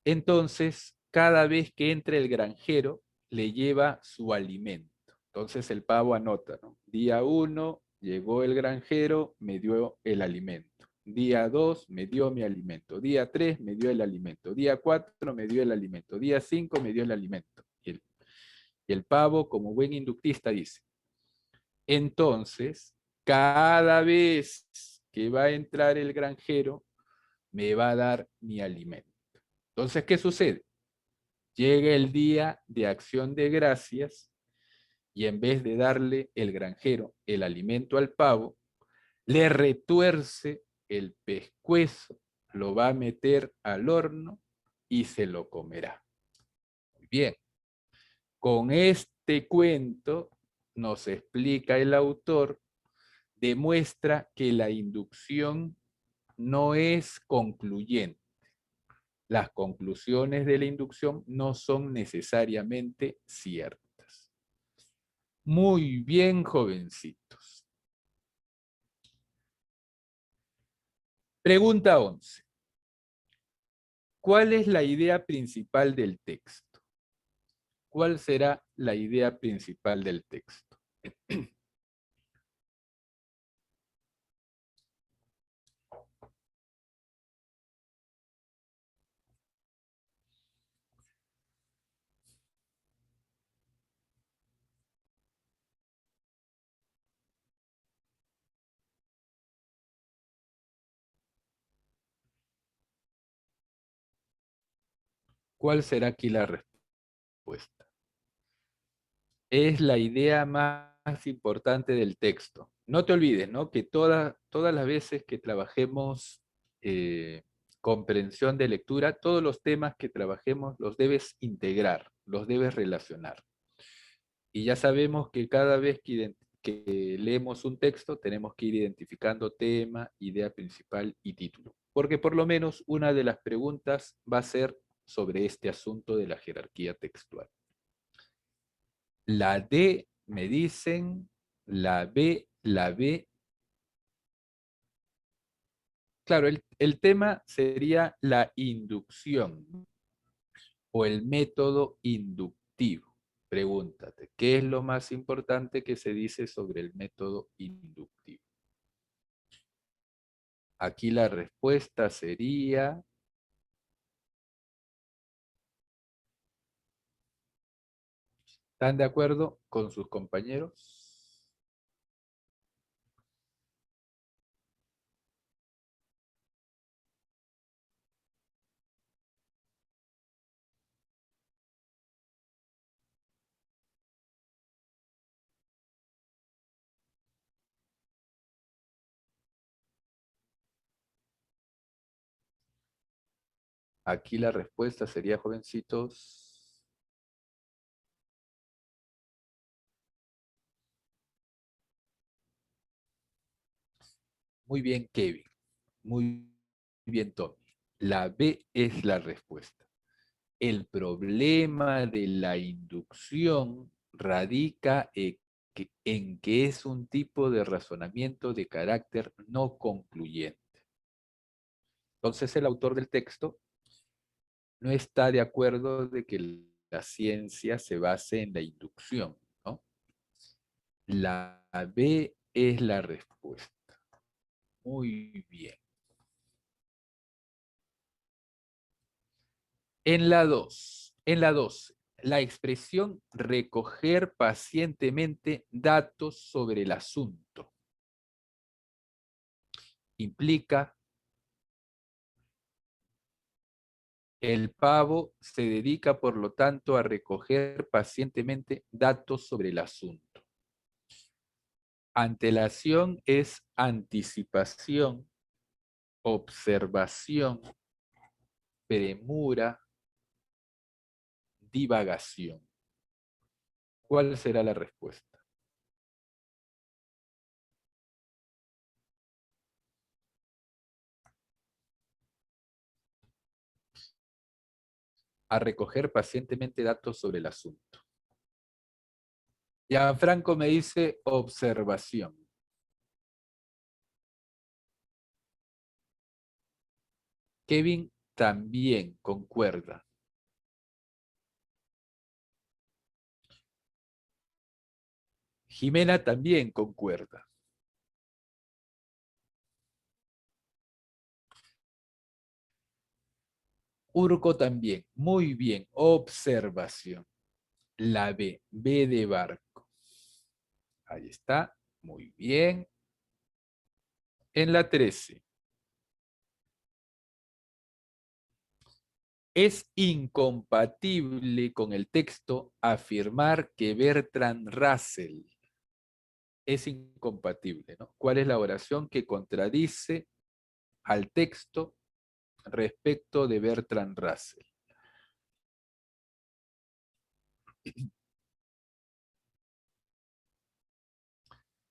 entonces cada vez que entre el granjero le lleva su alimento. Entonces el pavo anota, ¿no? Día 1 llegó el granjero, me dio el alimento. Día 2 me dio mi alimento. Día 3 me dio el alimento. Día 4 me dio el alimento. Día 5 me dio el alimento. Y el pavo, como buen inductista, dice, entonces, cada vez que va a entrar el granjero, me va a dar mi alimento. Entonces, ¿qué sucede? Llega el día de acción de gracias y en vez de darle el granjero el alimento al pavo, le retuerce el pescuezo, lo va a meter al horno y se lo comerá. Muy bien, con este cuento nos explica el autor, demuestra que la inducción no es concluyente. Las conclusiones de la inducción no son necesariamente ciertas. Muy bien, jovencitos. Pregunta 11. ¿Cuál es la idea principal del texto? ¿Cuál será la idea principal del texto? ¿Cuál será aquí la respuesta? Es la idea más importante del texto. No te olvides, ¿no? Que todas las veces que trabajemos comprensión de lectura, todos los temas que trabajemos los debes integrar, los debes relacionar. Y ya sabemos que cada vez que leemos un texto tenemos que ir identificando tema, idea principal y título. Porque por lo menos una de las preguntas va a ser sobre este asunto de la jerarquía textual. La D me dicen, la B. Claro, el tema sería la inducción o el método inductivo. Pregúntate, ¿qué es lo más importante que se dice sobre el método inductivo? Aquí la respuesta sería, ¿están de acuerdo con sus compañeros? Aquí la respuesta sería, jovencitos, muy bien, Kevin, muy bien, Tommy. La B es la respuesta. El problema de la inducción radica en que es un tipo de razonamiento de carácter no concluyente. Entonces el autor del texto no está de acuerdo de que la ciencia se base en la inducción, ¿no? La B es la respuesta. Muy bien. En la 2, la expresión recoger pacientemente datos sobre el asunto implica el pavo se dedica, por lo tanto, a recoger pacientemente datos sobre el asunto. Antelación es anticipación, observación, premura, divagación. ¿Cuál será la respuesta? A recoger pacientemente datos sobre el asunto. Gianfranco me dice observación. Kevin también concuerda. Jimena también concuerda. Urco también. Muy bien. Observación. La B. B de barco. Ahí está. Muy bien. En la 13. Es incompatible con el texto afirmar que Bertrand Russell es incompatible, ¿no? ¿Cuál es la oración que contradice al texto respecto de Bertrand Russell?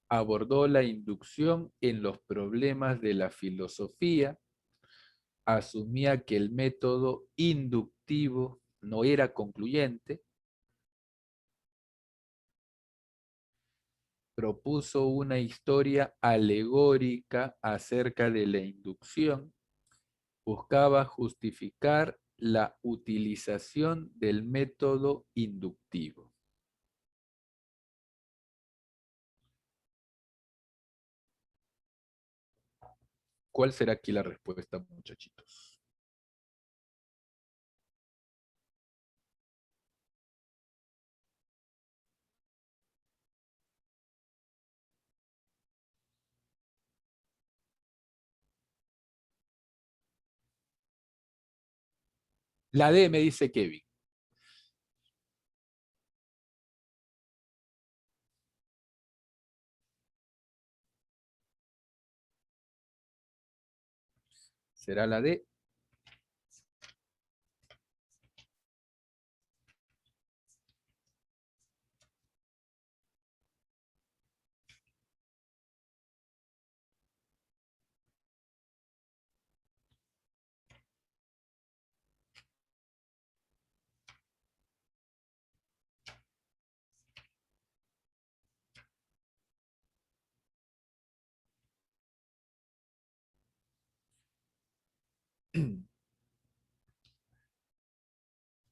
Abordó la inducción en los problemas de la filosofía, asumía que el método inductivo no era concluyente, propuso una historia alegórica acerca de la inducción, buscaba justificar la utilización del método inductivo. ¿Cuál será aquí la respuesta, muchachitos? La D, me dice Kevin. ¿Será la D?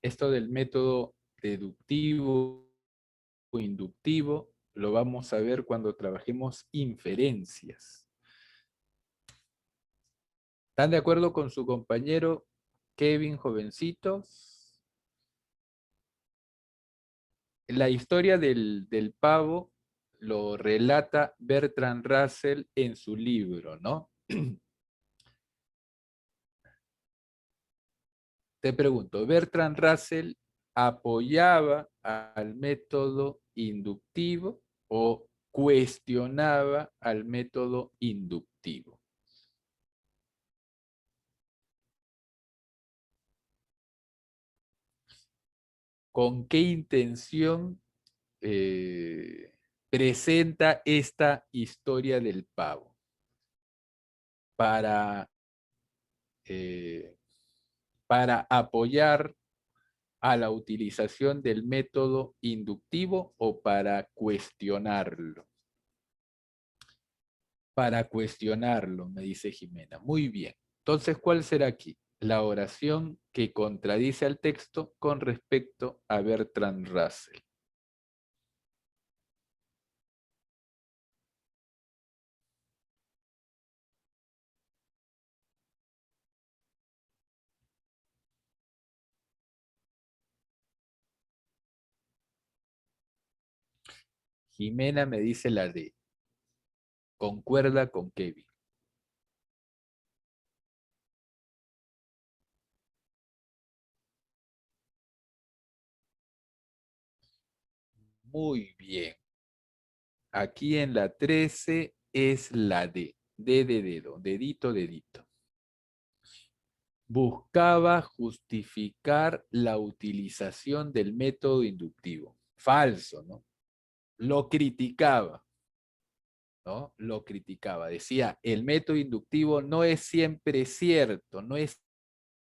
Esto del método deductivo o inductivo lo vamos a ver cuando trabajemos inferencias. ¿Están de acuerdo con su compañero Kevin, jovencitos? La historia del pavo lo relata Bertrand Russell en su libro, ¿no? Te pregunto, ¿Bertrand Russell apoyaba al método inductivo o cuestionaba al método inductivo? ¿Con qué intención presenta esta historia del pavo? ¿Para, eh, para apoyar a la utilización del método inductivo o para cuestionarlo? Para cuestionarlo, me dice Jimena. Muy bien. Entonces, ¿cuál será aquí? La oración que contradice al texto con respecto a Bertrand Russell. Jimena me dice la D. Concuerda con Kevin. Muy bien. Aquí en la 13 es la D. D de dedo. Dedito, dedito. Buscaba justificar la utilización del método inductivo. Falso, ¿no? Lo criticaba, ¿no? Lo criticaba. Decía, el método inductivo no es siempre cierto, no es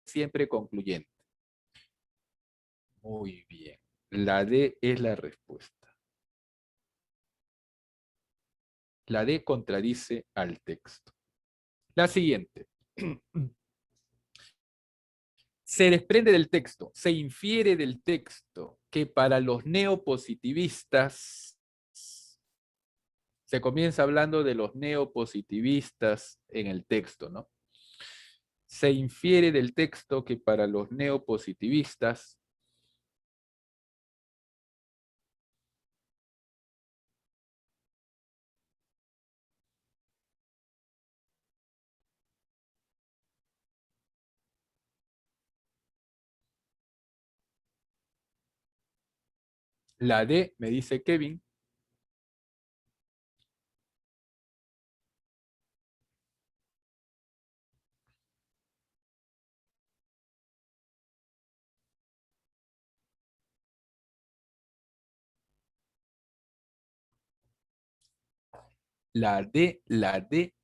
siempre concluyente. Muy bien. La D es la respuesta. La D contradice al texto. La siguiente. Se desprende del texto, se infiere del texto que para los neopositivistas, se comienza hablando de los neopositivistas en el texto, ¿no? Se infiere del texto que para los neopositivistas la D, me dice Kevin, la D.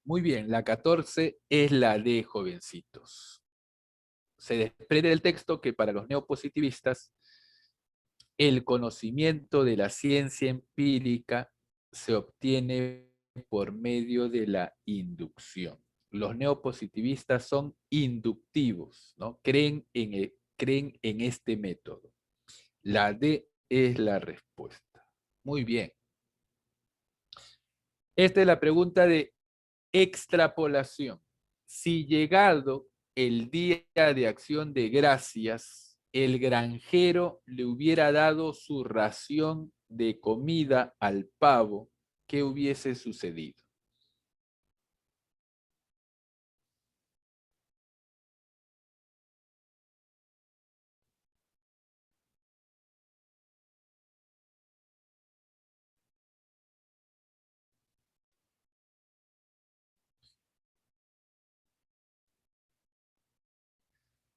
Muy bien, la 14 es la D, jovencitos. Se desprende del texto que para los neopositivistas el conocimiento de la ciencia empírica se obtiene por medio de la inducción. Los neopositivistas son inductivos, ¿no? Creen en este método. La D es la respuesta. Muy bien. Esta es la pregunta de extrapolación. Si llegado el día de acción de gracias, el granjero le hubiera dado su ración de comida al pavo, ¿qué hubiese sucedido?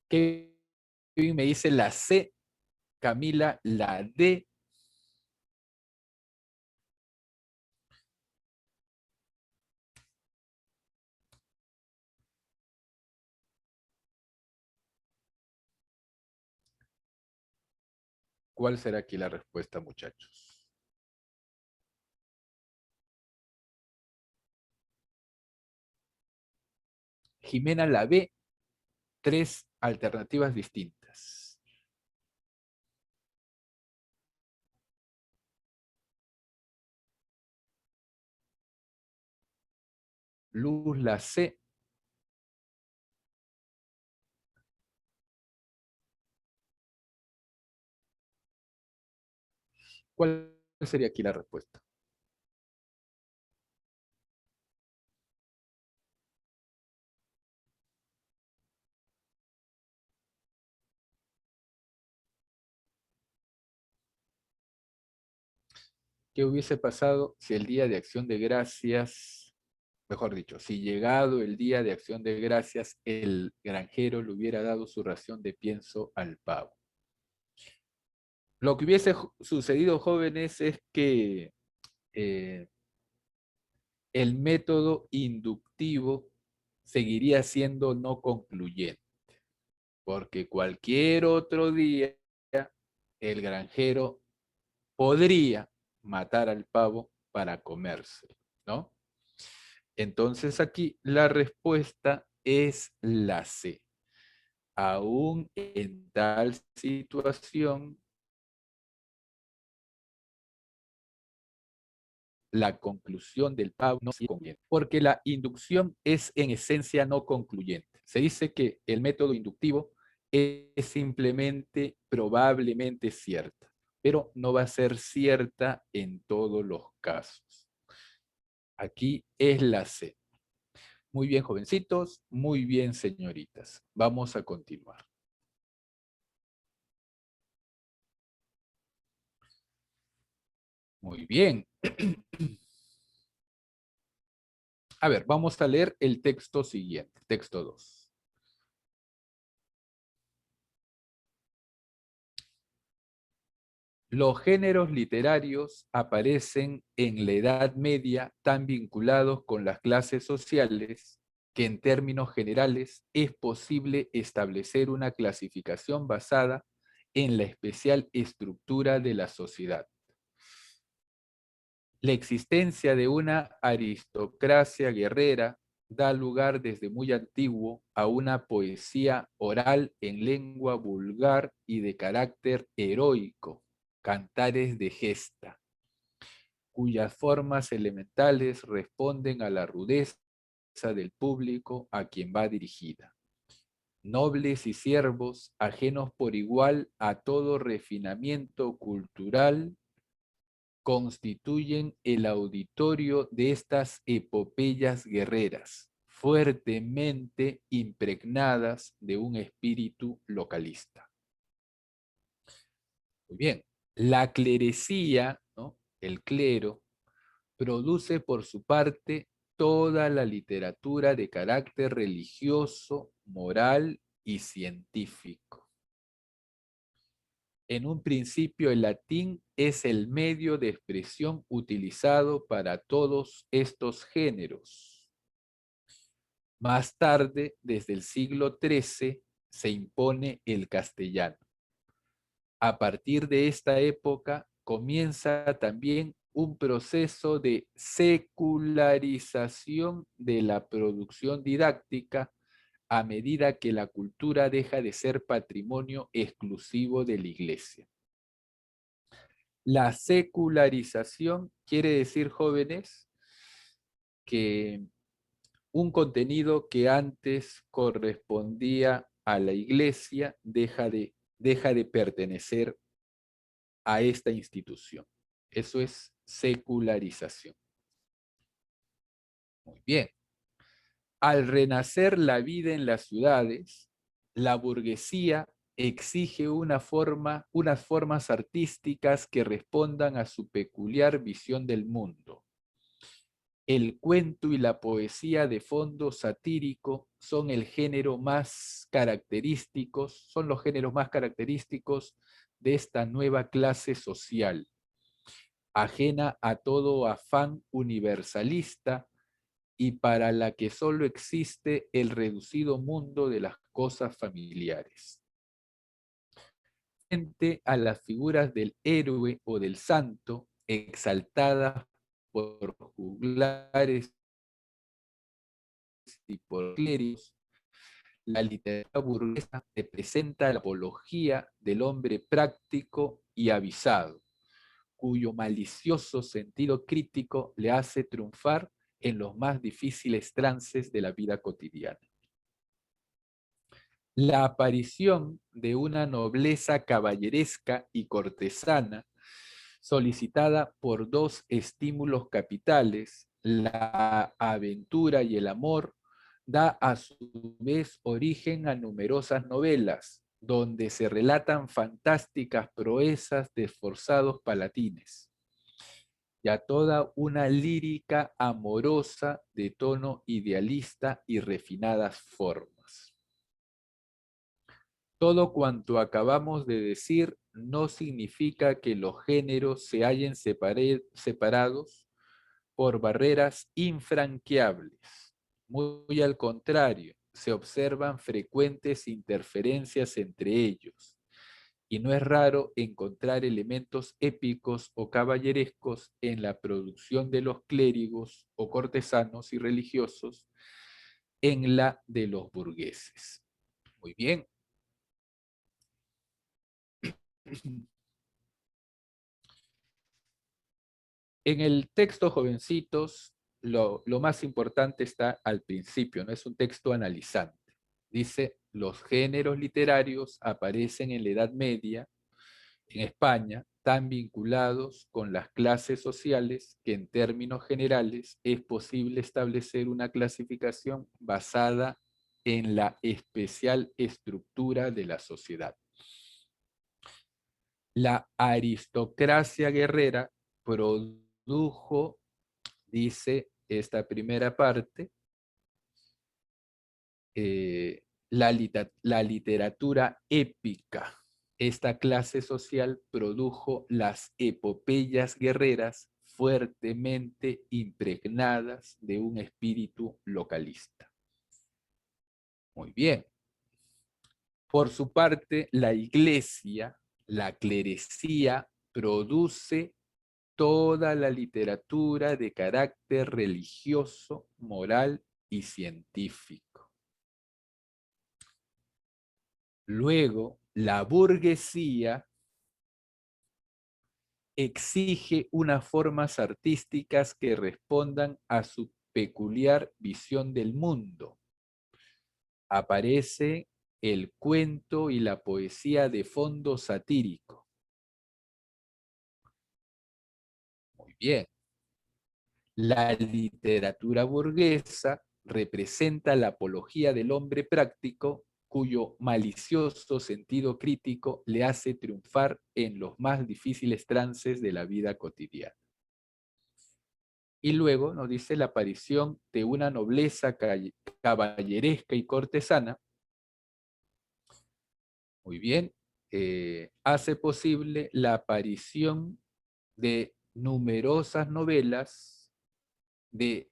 Kevin me dice la C, Camila la D. ¿Cuál será aquí la respuesta, muchachos? Jimena la B, tres alternativas distintas. Luz la C. ¿Cuál sería aquí la respuesta? ¿Qué hubiese pasado si el día de acción de gracias, mejor dicho, si llegado el día de acción de gracias, el granjero le hubiera dado su ración de pienso al pavo? Lo que hubiese sucedido, jóvenes, es que eh, el método inductivo seguiría siendo no concluyente, porque cualquier otro día el granjero podría matar al pavo para comérselo, ¿no? Entonces aquí la respuesta es la C. Aún en tal situación, la conclusión del pavo no es concluyente, porque la inducción es en esencia no concluyente. Se dice que el método inductivo es simplemente probablemente cierta, pero no va a ser cierta en todos los casos. Aquí es la C. Muy bien, jovencitos, muy bien, señoritas. Vamos a continuar. Muy bien. A ver, vamos a leer el texto siguiente, texto 2. Los géneros literarios aparecen en la Edad Media tan vinculados con las clases sociales que en términos generales es posible establecer una clasificación basada en la especial estructura de la sociedad. La existencia de una aristocracia guerrera da lugar desde muy antiguo a una poesía oral en lengua vulgar y de carácter heroico, cantares de gesta, cuyas formas elementales responden a la rudeza del público a quien va dirigida. Nobles y siervos, ajenos por igual a todo refinamiento cultural, constituyen el auditorio de estas epopeyas guerreras, fuertemente impregnadas de un espíritu localista. Muy bien, la clerecía, ¿no? El clero, produce por su parte toda la literatura de carácter religioso, moral y científico. En un principio, el latín es el medio de expresión utilizado para todos estos géneros. Más tarde, desde el siglo XIII, se impone el castellano. A partir de esta época, comienza también un proceso de secularización de la producción didáctica a medida que la cultura deja de ser patrimonio exclusivo de la Iglesia. La secularización quiere decir, jóvenes, que un contenido que antes correspondía a la Iglesia deja de pertenecer a esta institución. Eso es secularización. Muy bien. Al renacer la vida en las ciudades, la burguesía exige unas formas artísticas que respondan a su peculiar visión del mundo. El cuento y la poesía de fondo satírico son los géneros más característicos de esta nueva clase social, ajena a todo afán universalista y para la que solo existe el reducido mundo de las cosas familiares. Frente a las figuras del héroe o del santo, exaltadas por juglares y por clérigos, la literatura burguesa representa la apología del hombre práctico y avisado, cuyo malicioso sentido crítico le hace triunfar en los más difíciles trances de la vida cotidiana. La aparición de una nobleza caballeresca y cortesana, solicitada por dos estímulos capitales, la aventura y el amor, da a su vez origen a numerosas novelas, donde se relatan fantásticas proezas de esforzados palatines, y a toda una lírica amorosa de tono idealista y refinadas formas. Todo cuanto acabamos de decir no significa que los géneros se hallen separados por barreras infranqueables. Muy al contrario, se observan frecuentes interferencias entre ellos, y no es raro encontrar elementos épicos o caballerescos en la producción de los clérigos o cortesanos y religiosos en la de los burgueses. Muy bien. En el texto, jovencitos, lo más importante está al principio, no es un texto analizante. Dice, los géneros literarios aparecen en la Edad Media, en España, tan vinculados con las clases sociales que en términos generales es posible establecer una clasificación basada en la especial estructura de la sociedad. La aristocracia guerrera produjo, dice esta primera parte, la literatura épica. Esta clase social produjo las epopeyas guerreras fuertemente impregnadas de un espíritu localista. Muy bien. Por su parte, la iglesia, la clerecía, produce toda la literatura de carácter religioso, moral y científico. Luego, la burguesía exige unas formas artísticas que respondan a su peculiar visión del mundo. Aparece el cuento y la poesía de fondo satírico. Muy bien. La literatura burguesa representa la apología del hombre práctico cuyo malicioso sentido crítico le hace triunfar en los más difíciles trances de la vida cotidiana. Y luego nos dice la aparición de una nobleza caballeresca y cortesana. Muy bien, hace posible la aparición de de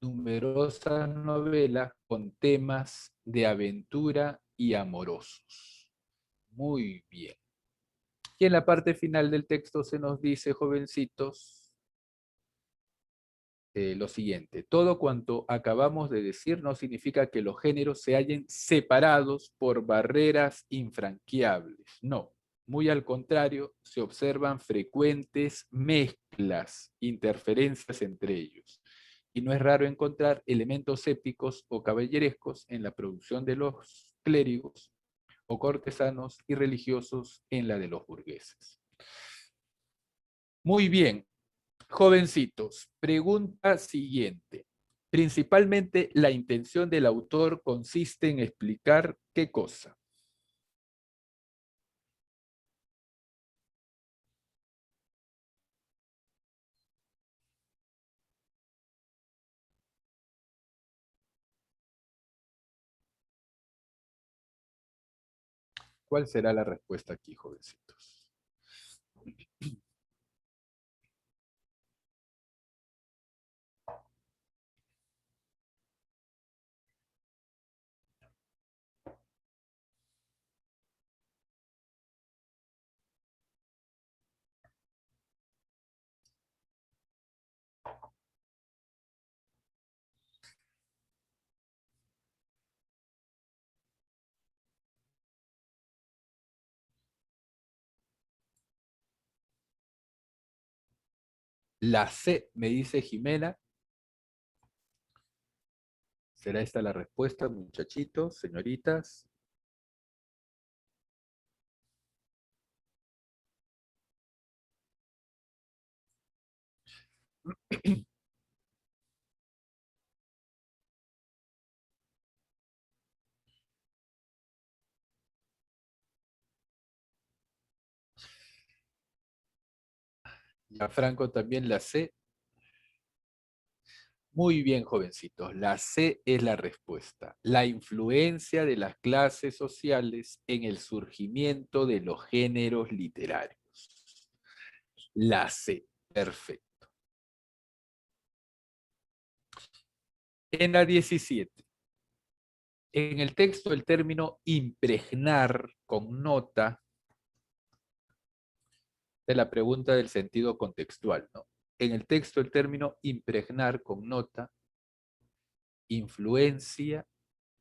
numerosas novelas con temas de aventura y amorosos. Muy bien. Y en la parte final del texto se nos dice, jovencitos, lo siguiente: todo cuanto acabamos de decir no significa que los géneros se hallen separados por barreras infranqueables. No, muy al contrario, se observan frecuentes mezclas, interferencias entre ellos. Y no es raro encontrar elementos épicos o caballerescos en la producción de los clérigos o cortesanos y religiosos en la de los burgueses. Muy bien, jovencitos, pregunta siguiente. Principalmente la intención del autor consiste en explicar qué cosa. ¿Cuál será la respuesta aquí, jovencitos? La C, me dice Jimena. ¿Será esta la respuesta, muchachitos, señoritas? Ya Franco también la C. Muy bien, jovencitos. La C es la respuesta. La influencia de las clases sociales en el surgimiento de los géneros literarios. La C. Perfecto. En la 17. En el texto el término impregnar connota de la pregunta del sentido contextual, ¿no? En el texto el término impregnar connota influencia,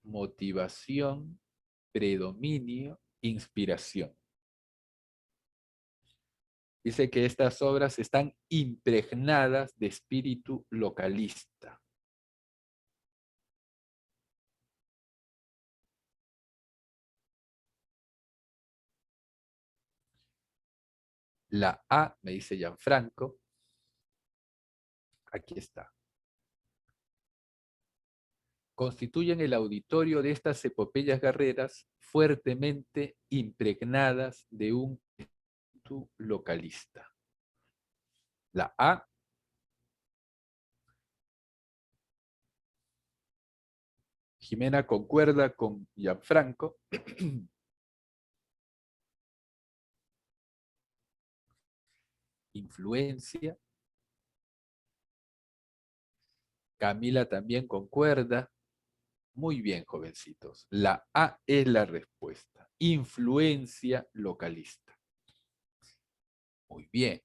motivación, predominio, inspiración. Dice que estas obras están impregnadas de espíritu localista. La A, me dice Gianfranco, aquí está. Constituyen el auditorio de estas epopeyas guerreras fuertemente impregnadas de un espíritu localista. La A. Jimena concuerda con Gianfranco. Influencia. Camila también concuerda. Muy bien, jovencitos. La A es la respuesta. Influencia localista. Muy bien.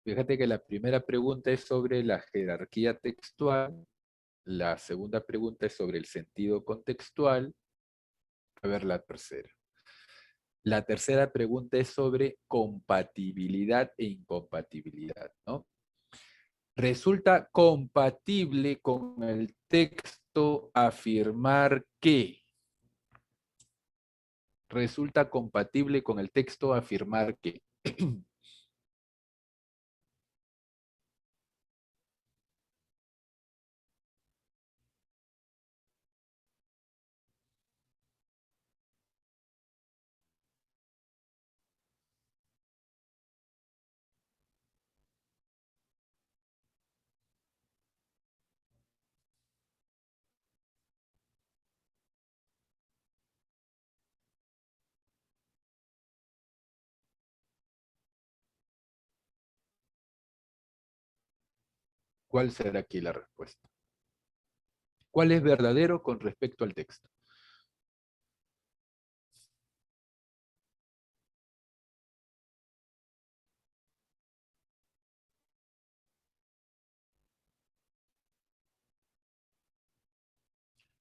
Fíjate que la primera pregunta es sobre la jerarquía textual, la segunda pregunta es sobre el sentido contextual. A ver la tercera. La tercera pregunta es sobre compatibilidad e incompatibilidad, ¿no? Resulta compatible con el texto afirmar que. Resulta compatible con el texto afirmar que. ¿Cuál será aquí la respuesta? ¿Cuál es verdadero con respecto al texto?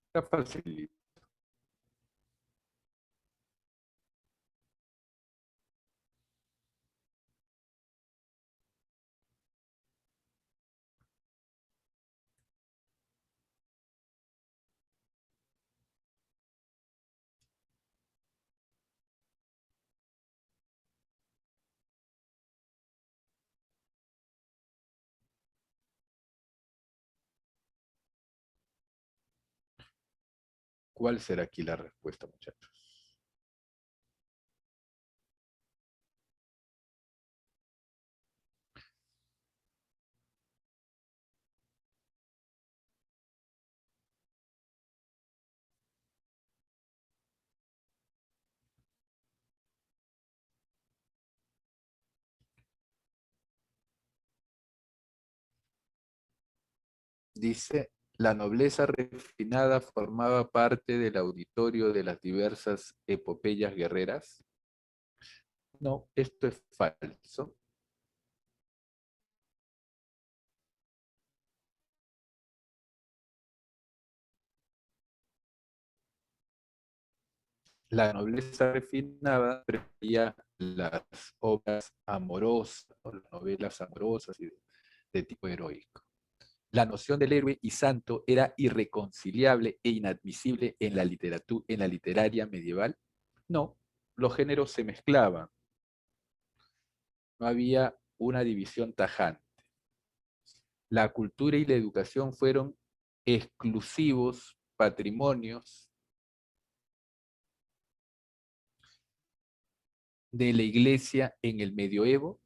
Está fácil. ¿Cuál será aquí la respuesta, muchachos? Dice, la nobleza refinada formaba parte del auditorio de las diversas epopeyas guerreras. No, esto es falso. La nobleza refinada prefería las obras amorosas, o las novelas amorosas y de tipo heroico. La noción del héroe y santo era irreconciliable e inadmisible en la literatura, en la literaria medieval. No, los géneros se mezclaban, no había una división tajante. La cultura y la educación fueron exclusivos patrimonios de la iglesia en el medioevo.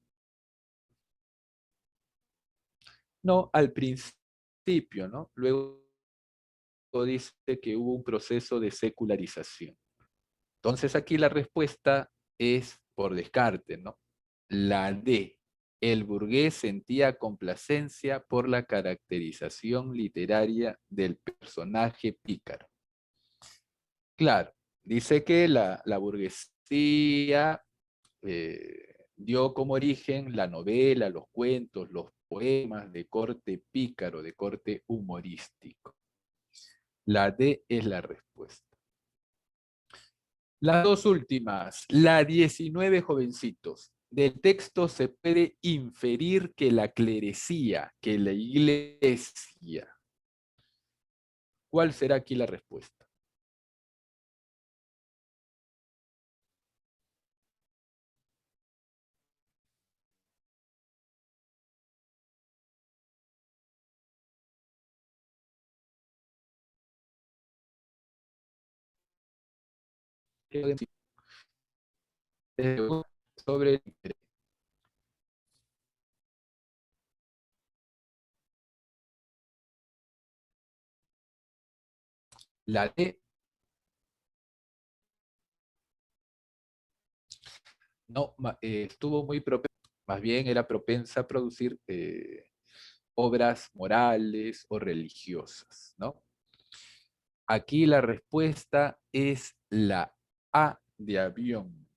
No, al principio, ¿no? Luego dice que hubo un proceso de secularización. Entonces aquí la respuesta es por descarte, ¿no? La D. El burgués sentía complacencia por la caracterización literaria del personaje pícaro. Claro, dice que la burguesía dio como origen la novela, los cuentos, los poemas de corte pícaro, de corte humorístico. La D es la respuesta. Las dos últimas, la 19, jovencitos. Del texto se puede inferir que la clerecía, que la iglesia. ¿Cuál será aquí la respuesta? Sobre el interés. La D no, estuvo muy propensa, más bien era propensa a producir obras morales o religiosas, ¿no? Aquí la respuesta es la A de avión.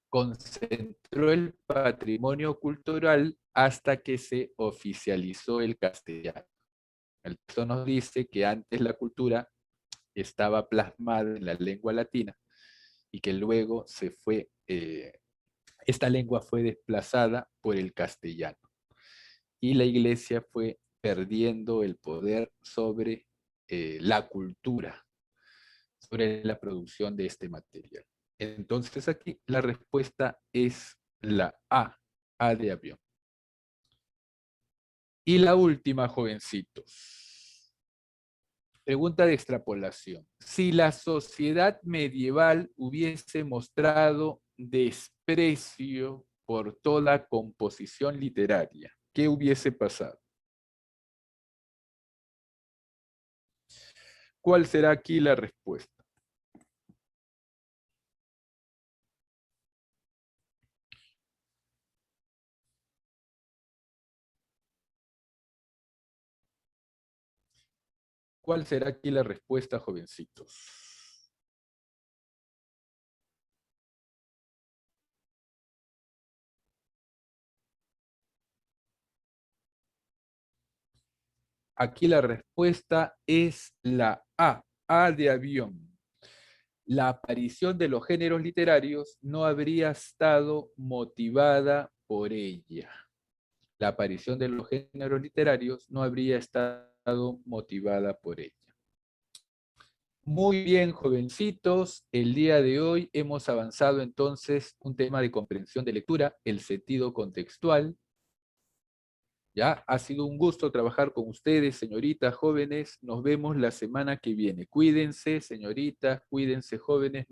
concentró el patrimonio cultural hasta que se oficializó el castellano. El texto nos dice que antes la cultura estaba plasmada en la lengua latina y que luego esta lengua fue desplazada por el castellano y la iglesia fue perdiendo el poder sobre la cultura, sobre la producción de este material. Entonces aquí la respuesta es la A de avión. Y la última, jovencitos. Pregunta de extrapolación. Si la sociedad medieval hubiese mostrado desprecio por toda composición literaria, ¿qué hubiese pasado? ¿Cuál será aquí la respuesta? ¿Cuál será aquí la respuesta, jovencitos? Aquí la respuesta es la A de avión. La aparición de los géneros literarios no habría estado motivada por ella. La aparición de los géneros literarios no habría estado motivada por ella. Muy bien, jovencitos, el día de hoy hemos avanzado entonces un tema de comprensión de lectura, el sentido contextual. Ya, ha sido un gusto trabajar con ustedes, señoritas, jóvenes. Nos vemos la semana que viene. Cuídense, señoritas, cuídense, jóvenes.